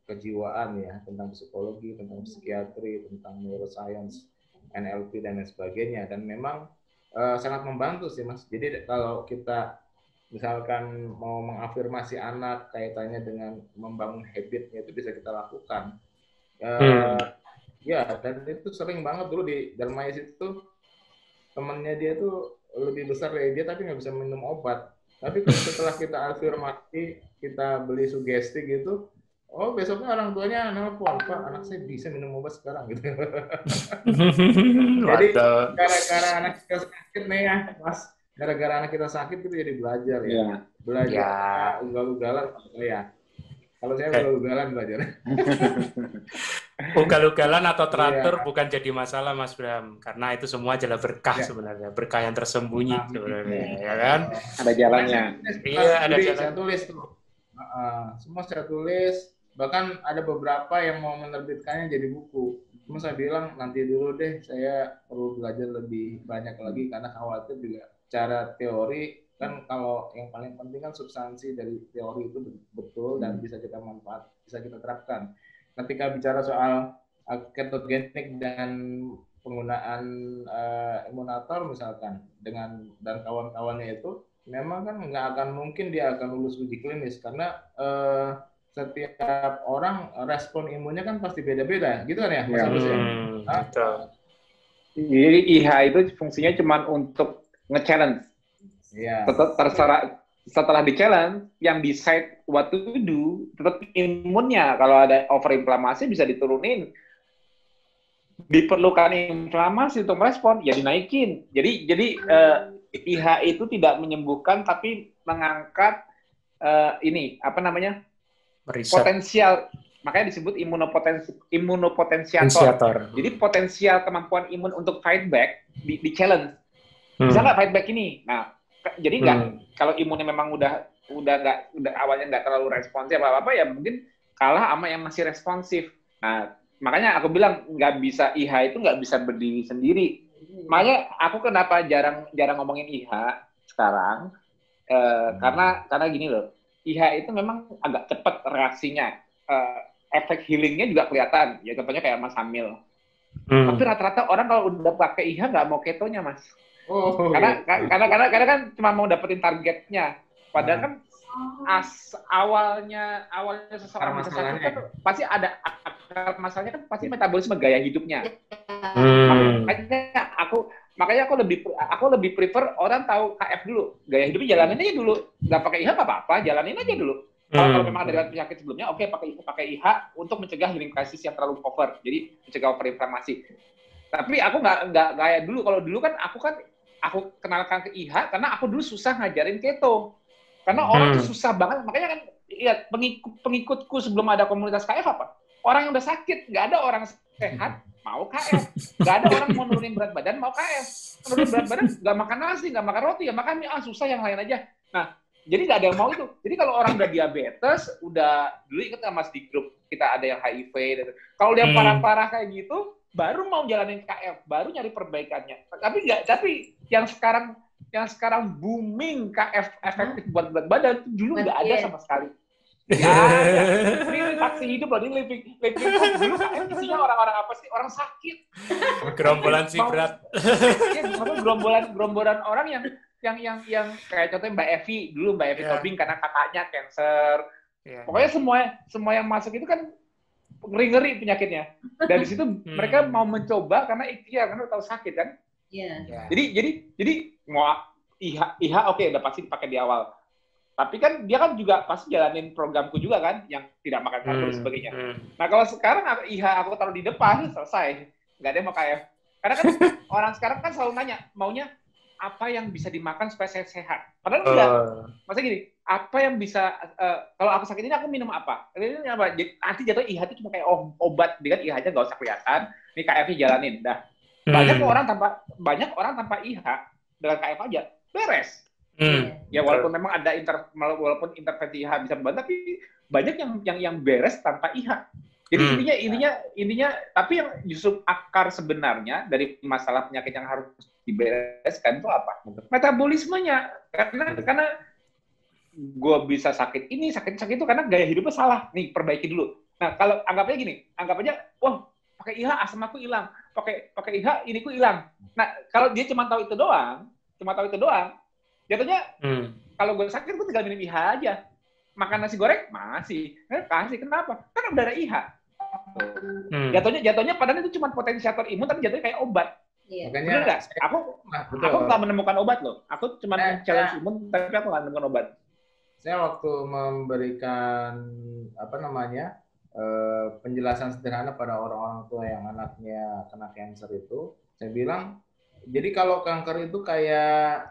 kejiwaan ya, tentang psikologi, tentang psikiatri, tentang neuroscience, NLP dan lain sebagainya. Dan memang sangat membantu sih Mas. Jadi kalau kita misalkan mau mengafirmasi anak kaitannya dengan membangun habitnya, itu bisa kita lakukan. Ya, dan itu sering banget dulu di Darmais itu temannya dia tuh lebih besar dari dia tapi nggak bisa minum obat. Tapi setelah kita afirmasi, kita beli sugesti gitu, oh besoknya orang tuanya nelpon, Pak, anak saya bisa minum obat sekarang gitu. Jadi gara-gara anak kita sakit nih ya, Mas, gara-gara anak kita sakit itu jadi belajar ya. Belajar ugal-ugalan ya. Kalau saya ugal-ugalan belajar. Ugal-ugalan atau teratur bukan jadi masalah Mas Bram, karena itu semua adalah berkah sebenarnya, berkah yang tersembunyi sebenarnya, ya kan? Ada jalannya. Iya, ada jalan. Saya tulis tuh. Semua saya tulis, bahkan ada beberapa yang mau menerbitkannya jadi buku. Cuma saya bilang nanti dulu deh, saya perlu belajar lebih banyak lagi karena khawatir juga cara teori. Kan kalau yang paling penting kan substansi dari teori itu betul dan bisa kita bisa kita terapkan. Ketika bicara soal ketogenik dan penggunaan imunator misalkan dan kawan-kawannya itu, memang kan nggak akan mungkin dia akan lulus uji klinis karena setiap orang respon imunnya kan pasti beda-beda, gitu kan ya, Mas Agus ya? Betul. Jadi IH itu fungsinya cuma untuk nge-challenge. Iya. Terserah setelah di-challenge, yang decide what to do, tetap imunnya. Kalau ada overinflamasi bisa diturunin. Diperlukan inflamasi untuk merespon, ya dinaikin. Jadi IH itu tidak menyembuhkan, tapi mengangkat potensial. Makanya disebut imunopotensiator. Jadi potensial kemampuan imun untuk fight back di challenge. Bisa nggak fight back ini? Nah, jadi nggak kalau imunnya memang udah awalnya nggak terlalu responsif apa ya mungkin kalah sama yang masih responsif. Nah, makanya aku bilang IH itu nggak bisa berdiri sendiri. Makanya aku kenapa jarang ngomongin IH sekarang karena gini loh, IH itu memang agak cepat reaksinya, efek healingnya juga kelihatan. Ya contohnya kayak Mas Hamil. Tapi rata-rata orang kalau udah pakai IH nggak mau ketonya, Mas. Karena kan cuma mau dapetin targetnya. Padahal kan awalnya seseorang bisa sakit kan pasti ada masalahnya, kan pasti metabolisme gaya hidupnya. Makanya aku lebih prefer orang tahu KF dulu, gaya hidupnya jalanin aja dulu, nggak pakai IH apa-apa, jalanin aja dulu. Kalau memang ada penyakit sebelumnya, oke, pakai IH untuk mencegah healing crisis yang terlalu over, jadi mencegah overinflamasi. Tapi aku nggak kayak dulu. Kalau dulu kan aku kenalkan ke IH karena aku dulu susah ngajarin keto. Karena orang tuh susah banget. Makanya kan lihat pengikutku sebelum ada komunitas KF apa? Orang yang udah sakit, nggak ada orang sehat mau KF. Nggak ada orang mau nurunin berat badan mau KF. Nurunin berat badan nggak makan nasi, nggak makan roti, ya makan mie, susah yang lain aja. Nah, jadi nggak ada yang mau itu. Jadi kalau orang udah diabetes, dulu ikut Mas di grup kita ada yang HIV. Kalau dia parah-parah kayak gitu, baru mau jalanin KF, baru nyari perbaikannya. Tapi yang sekarang booming KF efektif buat berat badan, dulu nggak ada sama sekali. Ya, ini saksi hidup loh, ini living dulu KF isinya orang-orang apa sih? Orang sakit. Gerombolan si berat. Iya, gerombolan orang yang kayak contohnya Mbak Evi Tobing karena kakaknya cancer. Pokoknya semua yang masuk itu kan ngeri penyakitnya. Dari situ mereka mau mencoba karena ikhtiar, karena tahu sakit kan. Iya. Jadi mau IH oke, udah pasti dipakai di awal. Tapi kan dia kan juga pasti jalanin programku juga kan, yang tidak makan karbo dan sebagainya. Nah kalau sekarang IH aku taruh di depan, selesai. Nggak ada yang mau KF. Karena kan orang sekarang kan selalu nanya, maunya apa yang bisa dimakan supaya saya sehat. Padahal enggak. Maksudnya gini, apa yang bisa, kalau aku sakit ini aku minum apa? Ini apa? Nanti jatuh IH itu cuma kayak obat, dia kan IH-nya nggak usah kelihatan, ini KF-nya jalanin, dah. Banyak orang tanpa IH, dengan KF aja, beres. Ya walaupun memang ada walaupun intervensi IH bisa membantu, tapi banyak yang beres tanpa IH. Jadi intinya tapi yang justru akar sebenarnya dari masalah penyakit yang harus dibereskan itu apa? Metabolismenya. Karena gue bisa sakit ini, sakit itu karena gaya hidupnya salah. Nih, perbaiki dulu. Nah, kalau anggap aja, wah, pakai IH asam aku hilang, pakai IH ini ku hilang. Nah, kalau dia cuma tahu itu doang, jatuhnya kalau gue sakit gue tinggal minum IH aja. Makan nasi goreng masih, kasih kenapa? Kan udah ada IH. Jatuhnya padahal itu cuma potensiator imun, tapi jatuhnya kayak obat. Iya. Makanya enggak? Aku nggak menemukan obat loh. Aku cuma challenge imun, tapi aku nggak menemukan obat. Saya waktu memberikan penjelasan sederhana pada orang-orang tua yang anaknya kena kanker itu, saya bilang, jadi kalau kanker itu kayak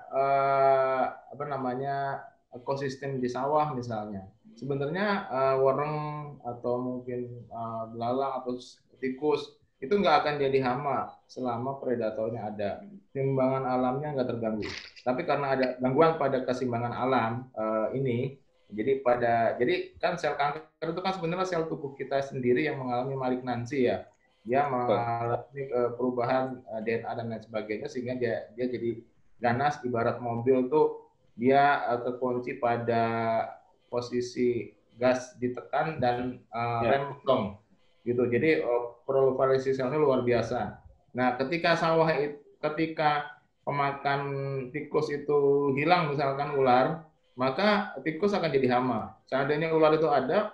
ekosistem di sawah misalnya. Sebenarnya wareng atau mungkin belalang atau tikus itu nggak akan jadi hama selama predatornya ada. Keseimbangan alamnya nggak terganggu. Tapi karena ada gangguan pada keseimbangan alam jadi kan sel kanker itu kan sebenarnya sel tubuh kita sendiri yang mengalami malignansi ya. Dia mengalami perubahan DNA dan lain sebagainya sehingga dia jadi ganas, ibarat mobil tuh dia terkunci pada posisi gas ditekan dan rem blong gitu. Jadi proliferasi selnya luar biasa. Nah, ketika pemakan tikus itu hilang, misalkan ular, maka tikus akan jadi hama. Seandainya ular itu ada,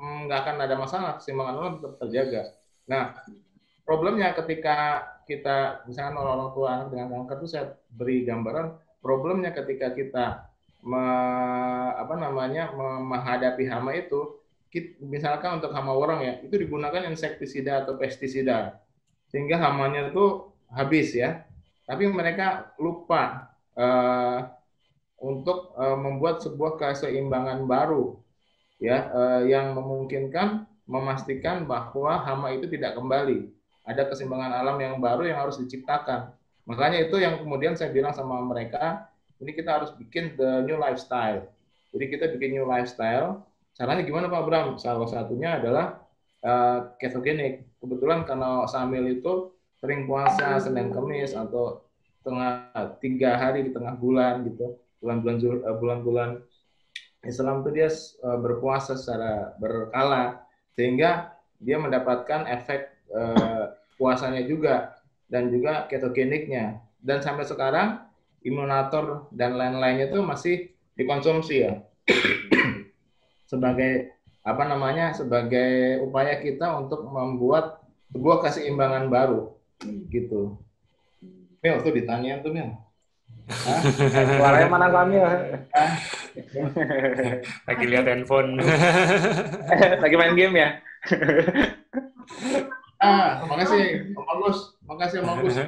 nggak akan ada masalah, keseimbangan hormon tetap terjaga. Nah, problemnya ketika kita, misalkan orang tua anak dengan kanker itu saya beri gambaran, problemnya ketika kita menghadapi hama itu, misalkan untuk hama orang ya, itu digunakan insektisida atau pestisida, sehingga hamanya itu habis ya. Tapi mereka lupa untuk membuat sebuah keseimbangan baru ya, yang memungkinkan memastikan bahwa hama itu tidak kembali. Ada keseimbangan alam yang baru yang harus diciptakan. Makanya itu yang kemudian saya bilang sama mereka, ini kita harus bikin the new lifestyle. Jadi kita bikin new lifestyle. Caranya gimana Pak Bram? Salah satunya adalah ketogenik. Kebetulan karena Samil itu sering puasa Senin Kamis atau 3 hari di tengah bulan gitu. Bulan-bulan Islam itu dia berpuasa secara berkala, sehingga dia mendapatkan efek puasanya juga dan juga ketogeniknya. Dan sampai sekarang imunator dan lain-lainnya itu masih dikonsumsi ya. sebagai sebagai upaya kita untuk membuat sebuah keseimbangan baru gitu. Mil tuh ditanya tuh Mil. Suaranya mana Samil? Lagi lihat handphone. Lagi main game ya? Makasih Om Agus. Makasih Om Agus.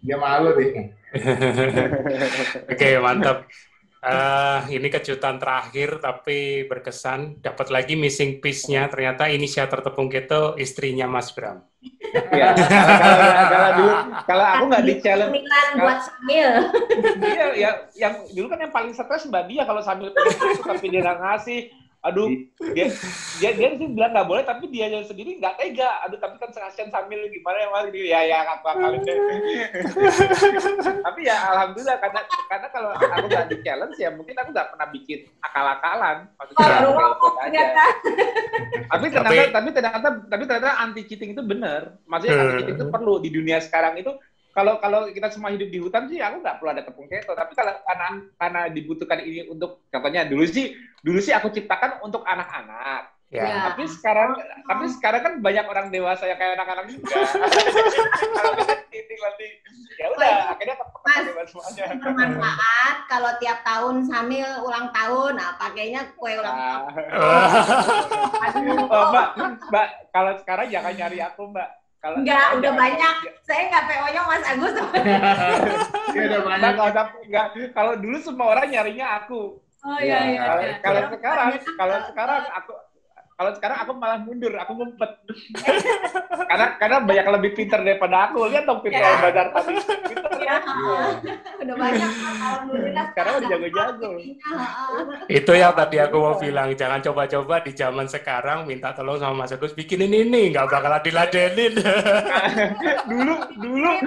Dia malu deh. Oke, mantap. Ini kejutan terakhir tapi berkesan. Dapat lagi missing piece-nya. Ternyata inisiator tepung keto istrinya Mas Bram. Ya, kalau aku nggak di challenge buat Samil. Iya, ya, yang dulu kan yang paling stres Mbak Dia kalau Samil tapi dia nggak ngasih. Aduh, dia sih bilang nggak boleh, tapi dia sendiri nggak tega. Aduh, tapi kan kasihan Samil gimana ya Mas? Ya aku akalin deh. Tapi ya alhamdulillah karena kalau aku nggak di challenge ya mungkin aku nggak pernah bikin akal-akalan. Maksudnya tapi ternyata anti cheating itu benar. Maksudnya anti cheating itu perlu di dunia sekarang itu. Kalau kita semua hidup di hutan sih aku nggak perlu ada tepung keto, tapi kalau karena dibutuhkan ini untuk, contohnya dulu sih aku ciptakan untuk anak-anak. Ya. Tapi sekarang kan banyak orang dewasa yang kayak anak-anak juga. Kalau cheating nanti ya udah akhirnya kepakai semuanya. Bermanfaat kalau tiap tahun Samil ulang tahun, nah pakainya kue ulang tahun. Mbak, kalau sekarang jangan nyari aku Mbak. Enggak, udah banyak. Saya nggak PO-nya Mas Agus. Ya udah banyak. Kalau dulu semua orang nyarinya aku. Oh iya. Kalau sekarang aku malah mundur, aku ngumpet. karena banyak lebih pintar daripada aku. Lihat dong pintar Bazar tadi. Udah banyak. Alhamdulillah. Sekarang udah jago-jago. Itu yang tadi aku mau bilang, jangan coba-coba di zaman sekarang minta tolong sama Mas Agus bikinin ini, nggak bakalan diladenin. dulu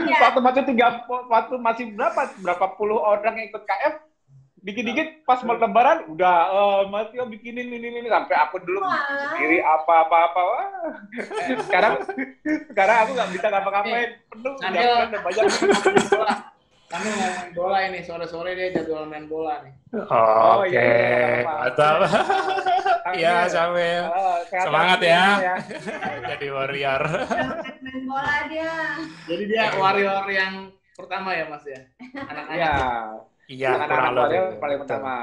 waktu masih berapa puluh orang yang ikut KF, dikit-dikit pas mau lebaran udah Mas Tio bikinin ini sampai aku dulu sendiri apa-apa. Sekarang aku nggak bisa ngapa-ngapain, penuh udah banyak. Kami main bola ini, sore-sore dia jadwal main bola nih. Oke, mantap. Iya, Samil. Semangat ya. Jadi warrior. Main bola dia. Jadi dia warrior yang pertama ya Mas ya? Anak-anak. Iya, anak-anak warrior paling pertama.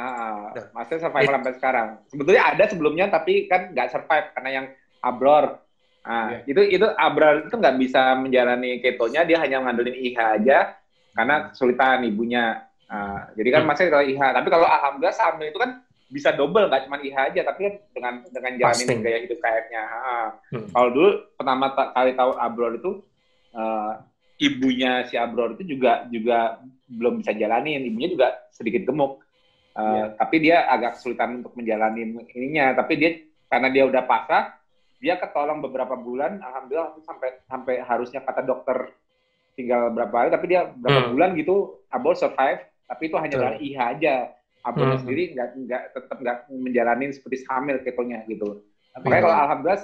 Masih survive sampai sekarang. Sebetulnya ada sebelumnya tapi kan nggak survive karena yang Abror. Nah, itu Abror itu nggak bisa menjalani ketonya, dia hanya ngandelin IH aja. Karena kesulitan ibunya. Jadi kan masih kalau IH. Tapi kalau alhamdulillah Samil itu kan bisa double, nggak cuma IH aja, tapi kan dengan jalanin gaya hidup KF-nya. Kalau dulu pertama kali tahu Abror itu, ibunya si Abror itu juga belum bisa jalanin. Ibunya juga sedikit gemuk. Tapi dia agak kesulitan untuk menjalani ininya. Tapi dia karena dia udah pasrah, dia ketolong beberapa bulan. Alhamdulillah sampai harusnya kata dokter tinggal berapa hari, tapi dia berapa bulan gitu Abror survive, tapi itu hanya dengan IH aja. Abror sendiri tetap nggak menjalani seperti Samil ketonya gitu. Makanya kalau alhamdulillah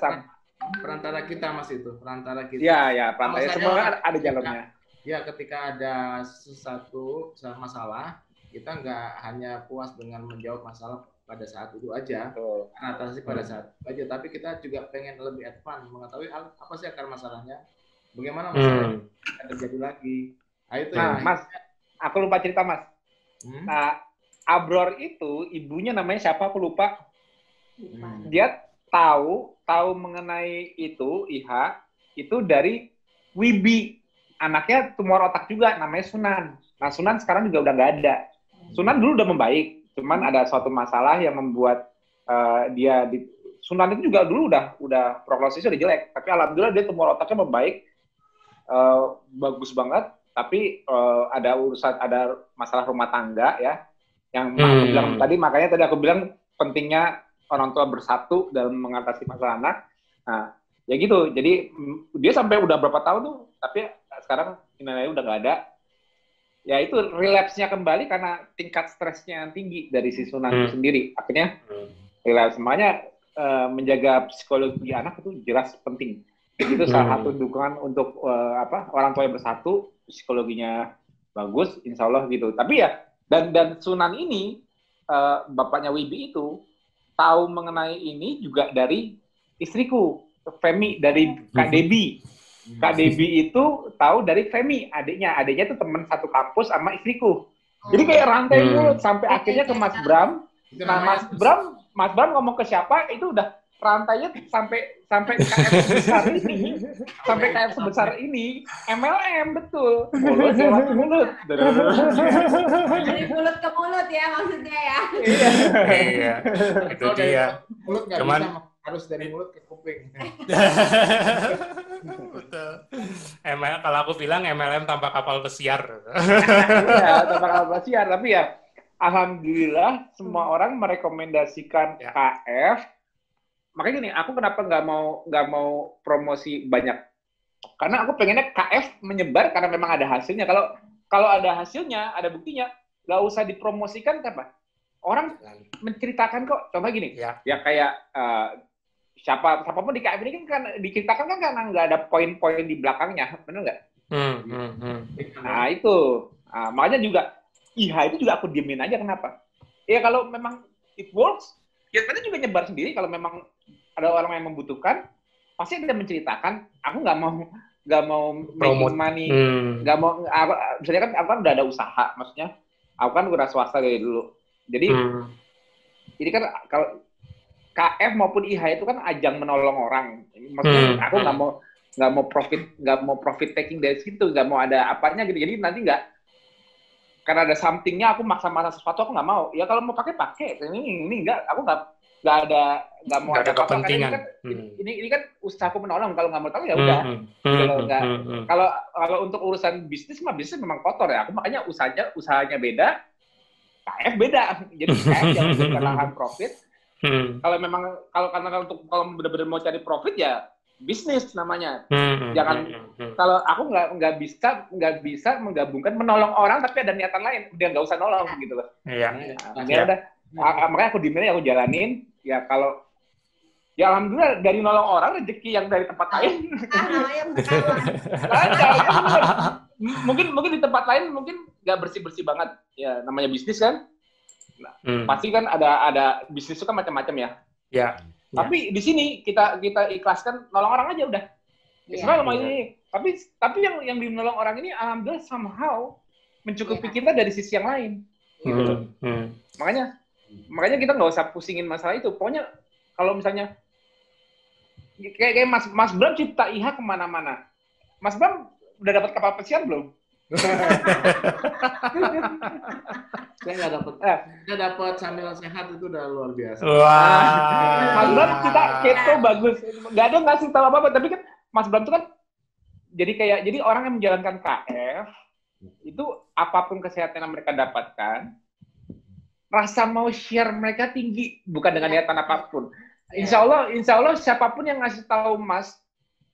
perantara kita Mas itu, perantara kita. Iya, perantara semua ada jalurnya. Ya, ketika ada sesuatu masalah, kita nggak hanya puas dengan menjawab masalah pada saat itu aja, atasi pada saat itu aja, tapi kita juga pengen lebih advance, mengetahui apa sih akar masalahnya, bagaimana masalah akan terjadi lagi. Nah, Mas, aku lupa cerita, Mas. Nah, Abror itu ibunya namanya siapa? Aku lupa. Dia tahu mengenai itu IHA itu dari Wibi. Anaknya tumor otak juga, namanya Sunan. Nah, Sunan sekarang juga udah nggak ada. Sunan dulu udah membaik, cuman ada suatu masalah yang membuat Sunan itu juga dulu udah prognosisnya udah jelek, tapi alhamdulillah dia tumor otaknya membaik, bagus banget. Tapi ada masalah rumah tangga ya, yang aku bilang tadi, makanya tadi aku bilang pentingnya orang tua bersatu dalam mengatasi masalah anak. Nah, ya gitu. Jadi dia sampai udah berapa tahun tuh, tapi sekarang nilainya udah nggak ada. Ya itu relapse-nya kembali karena tingkat stresnya yang tinggi dari si Sunan itu sendiri. Akhirnya relapse. Semuanya menjaga psikologi anak itu jelas penting. Itu salah satu dukungan untuk orang tua yang bersatu, psikologinya bagus, insya Allah gitu. Tapi ya dan Sunan ini bapaknya Wibi itu tahu mengenai ini juga dari istriku, Femi, dari Kak Debi. Kak Debi itu tahu dari Femi, adiknya itu teman satu kampus sama istriku. Jadi kayak rantai mulut sampai akhirnya ke Mas Bram. Nah, Mas Bram ngomong ke siapa itu udah rantainya sampai KF sebesar ini, sampai KF sebesar ini, MLM betul. Mulut lewat mulut. Dari mulut ke mulut ya maksudnya ya. Iya. Itu dia. Mulut nggak bisa, harus dari mulut ke kuping. Betul. Kalau aku bilang MLM tanpa kapal pesiar. Iya, tanpa kapal pesiar. Tapi ya, alhamdulillah semua orang merekomendasikan KF. Makanya gini, aku kenapa nggak mau promosi banyak? Karena aku pengennya KF menyebar karena memang ada hasilnya. Kalau ada hasilnya, ada buktinya, nggak usah dipromosikan, apa? Orang menceritakan kok. Contoh gini, ya kayak siapapun di KF ini kan diceritakan kan karena nggak ada poin-poin di belakangnya, benar nggak? Nah itu, makanya juga IHA itu juga aku diemin aja. Kenapa? Ya kalau memang it works, ya kita juga nyebar sendiri. Kalau memang ada orang yang membutuhkan, pasti ada menceritakan. Aku nggak mau making money, nggak mau. Misalnya kan aku kan udah ada usaha, maksudnya aku kan udah swasta dari dulu. Jadi kan kalau KF maupun IHA itu kan ajang menolong orang. Maksudnya aku nggak mau profit taking dari situ, nggak mau ada apanya gitu. Jadi nanti karena ada something-nya aku maksa-maksa sesuatu, aku nggak mau. Ya kalau mau pakai. Ini enggak, aku nggak mau ada kepentingan. Ini kan usahaku menolong. Kalau nggak mau tahu ya udah. Kalau untuk urusan bisnis memang kotor ya. Aku makanya usahanya beda, KF beda. Jadi KF jangan mengalahkan profit. Kalau benar-benar mau cari profit ya bisnis namanya. Jangan kalau aku nggak bisa menggabungkan menolong orang tapi ada niatan lain, udah nggak usah nolong gitu loh. Iya. Makanya aku dimilih, aku jalanin. Ya kalau ya alhamdulillah dari nolong orang rezeki yang dari tempat lain. Mungkin di tempat lain mungkin nggak bersih banget. Ya namanya bisnis kan. Pasti kan ada bisnis itu kan macam-macam ya. Ya. Tapi di sini kita ikhlaskan nolong orang aja udah. Sebenarnya mau ini. Tapi yang dinolong orang ini alhamdulillah somehow mencukupi kita dari sisi yang lain. Gitu. Makanya kita nggak usah pusingin masalah itu. Pokoknya kalau misalnya kayak Mas Bram cipta IHA kemana-mana. Mas Bram udah dapat kapal pesiar belum? Saya nggak dapat. Saya dapat sambil sehat itu udah luar biasa. Wah. Mas Bram kita keto bagus. Nggak ada ngasih tahu apa-apa. Tapi kan Mas Bram itu kan jadi orang yang menjalankan KF itu apapun kesehatan yang mereka dapatkan, rasa mau share mereka tinggi, bukan dengan niatan apapun. Insya Allah siapapun yang ngasih tahu Mas,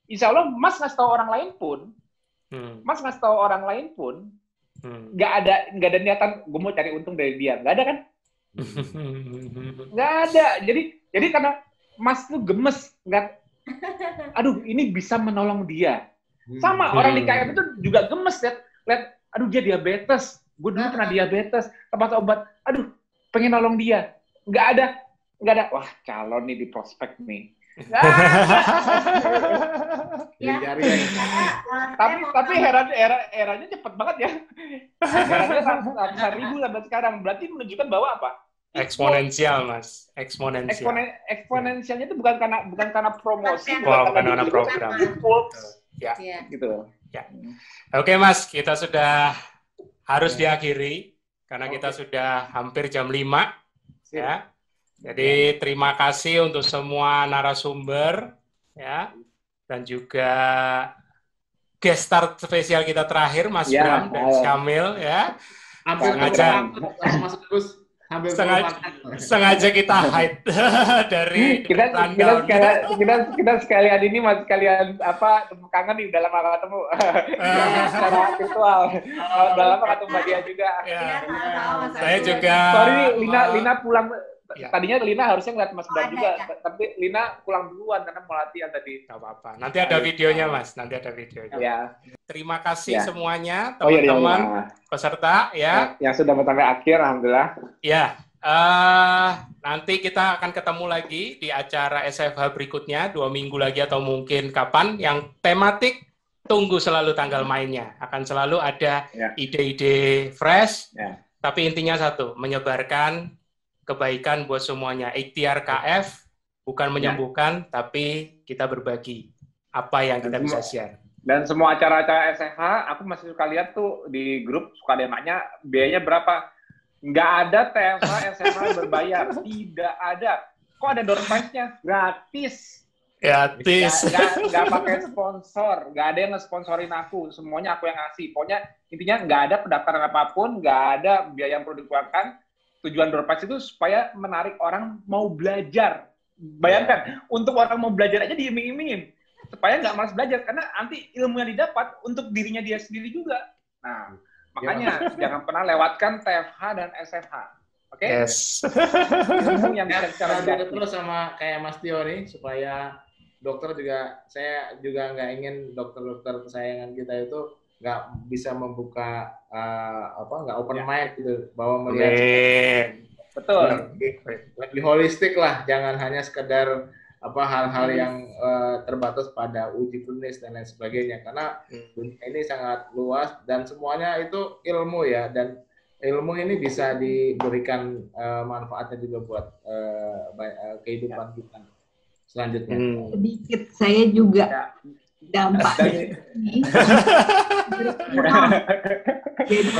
insya Allah Mas ngasih tahu orang lain pun, nggak ada niatan gue mau cari untung dari dia, nggak ada kan? Nggak ada. Jadi karena Mas tuh gemes, aduh ini bisa menolong dia. Sama orang di KF itu juga gemes lihat, aduh dia diabetes, gue dulu pernah diabetes, tempat obat, aduh, pengen nolong dia. Nggak ada. Wah, calon nih di prospek nih. Tapi eranya cepet banget ya. Eranya ratusan ribu sampai sekarang. Berarti menunjukkan bahwa apa? Eksponensial, Mas. Eksponensialnya itu bukan karena promosi, bukan karena program. Ya, gitu. Ya. Oke, Mas, kita sudah harus diakhiri karena kita sudah hampir jam 5. Ya. Jadi terima kasih untuk semua narasumber ya, dan juga guest star spesial kita terakhir Mas Bram dan Syamil ya. Sengaja kita hide dari kita sekalian ini Mas, sekalian kangen nih dalam ketemu secara virtual. Dalam ketemu Mbak Dia juga. Saya juga. Sorry Lina pulang. Tadinya Lina harusnya ngeliat Mas Bram juga, tapi Lina pulang duluan karena mau latihan tadi. Gak apa-apa. Nanti ada videonya, Mas. Ya. Terima kasih semuanya, teman-teman peserta ya. Yang sudah sampai akhir, alhamdulillah. Ya. Nanti kita akan ketemu lagi di acara SFH berikutnya 2 minggu lagi atau mungkin kapan. Yang tematik, tunggu selalu tanggal mainnya. Akan selalu ada ide-ide fresh. Tapi intinya satu, menyebarkan kebaikan buat semuanya. Ikhtiar KF bukan menyembuhkan, tapi kita berbagi apa yang kita bisa share. Dan semua acara-acara SFH, aku masih suka lihat tuh di grup, suka ada yang nanya, biayanya berapa? Nggak ada TFH SFH berbayar. Tidak ada. Kok ada door prize-nya? Gratis. Gratis. Nggak pakai sponsor. Nggak ada yang nge-sponsorin aku. Semuanya aku yang ngasih. Pokoknya intinya nggak ada pendaftaran apapun, nggak ada biaya yang perlu dikeluarkan. Tujuan door prize itu supaya menarik orang mau belajar. Bayangkan, untuk orang mau belajar aja diiming-imingin. Supaya nggak malas belajar, karena nanti ilmu yang didapat untuk dirinya dia sendiri juga. Nah, makanya jangan pernah lewatkan TFH dan SFH. Oke? Yes. Ilmu yang bisa cara terus sama kayak Mas Tio nih, supaya dokter juga, saya juga nggak ingin dokter-dokter kesayangan kita itu nggak bisa membuka nggak open mind gitu, bahwa melihat betul lebih holistik lah, jangan hanya sekedar hal-hal yang terbatas pada uji klinis dan lain sebagainya, karena ini sangat luas dan semuanya itu ilmu ya, dan ilmu ini bisa diberikan manfaatnya juga buat kehidupan kita selanjutnya. Sedikit saya juga dampaknya ini berkurang. Jadi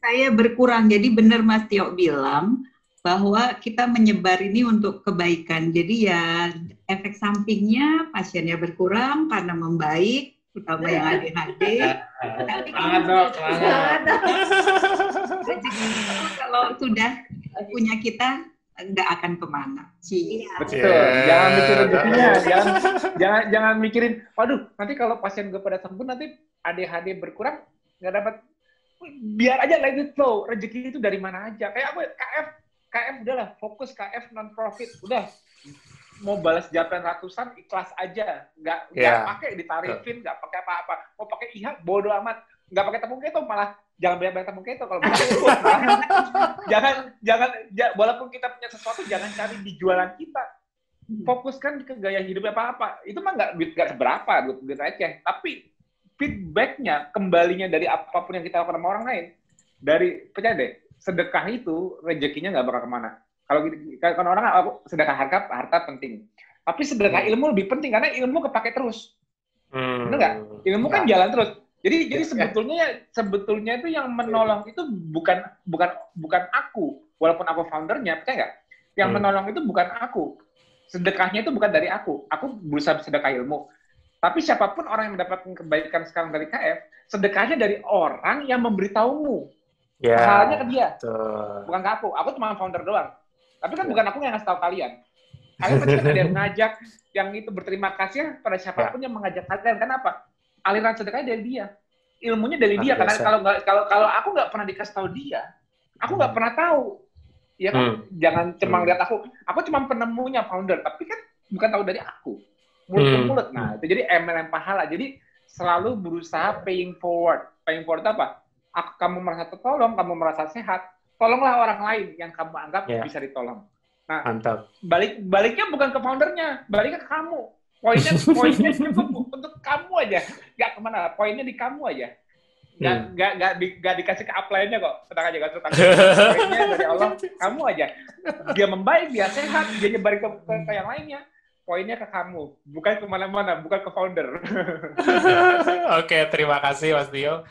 saya berkurang. Jadi benar Mas Tio bilang bahwa kita menyebar ini untuk kebaikan. Jadi ya efek sampingnya pasiennya berkurang karena membaik, terutama yang ADHD. Tapi kalau sudah punya kita nggak akan kemana. Betul. Jangan mikir rezekinya, jangan mikirin, waduh, nanti kalau pasien gue pada sembuh nanti ADHD berkurang, nggak dapat. Biar aja let it flow. Rezeki itu dari mana aja. Kayak aku KF udahlah, fokus KF non profit, udah mau balas jawaban ratusan ikhlas aja, nggak pakai ditarifin, nggak pakai apa-apa, mau pakai IHA bodo amat, nggak pakai tepung keto malah. Jangan banyak tepung keto kalau begitu. jangan walaupun kita punya sesuatu jangan cari di jualan kita. Fokuskan ke gaya hidup apa. Itu mah nggak seberapa, duit receh. Tapi feedbacknya, kembalinya dari apapun yang kita lakukan sama orang lain, dari percaya deh, sedekah itu rezekinya nggak bakal kemana. Kalau orang aku sedekah harta penting. Tapi sedekah ilmu lebih penting karena ilmu kepake terus. Bener nggak? Ilmu kan jalan terus. Jadi sebetulnya itu yang menolong itu bukan aku, walaupun aku foundernya, percaya nggak? Yang menolong itu bukan aku, sedekahnya itu bukan dari aku berusaha sedekah ilmu. Tapi siapapun orang yang mendapatkan kebaikan sekarang dari KF, sedekahnya dari orang yang memberitahumu, pahalanya ke dia, bukan ke aku cuma founder doang. Tapi kan bukan aku yang ngasih tahu kalian. Kalian pasti ada yang ngajak, yang itu berterima kasih pada siapapun yang mengajak kalian. Kenapa? Aliran sedekahnya dari dia, ilmunya dari dia. Karena kalau aku nggak pernah dikasih tahu dia, aku nggak pernah tahu, ya kan? Jangan cuma lihat aku cuma penemunya founder, tapi kan bukan tahu dari aku, mulut ke mulut. Nah itu jadi MLM pahala. Jadi selalu berusaha paying forward. Paying forward apa? kamu merasa tertolong, kamu merasa sehat, tolonglah orang lain yang kamu anggap bisa ditolong. Nah, mantap. Baliknya bukan ke foundernya, baliknya ke kamu. Poinnya cukup untuk kamu aja, nggak kemana. Poinnya di kamu aja. Nggak dikasih ke upline-nya kok. Tenang aja, poinnya dari Allah, kamu aja. Dia membaik, dia sehat, dia nyebarin ke yang lainnya. Poinnya ke kamu, bukan kemana-mana, bukan ke founder. Oke, terima kasih Mas Tio.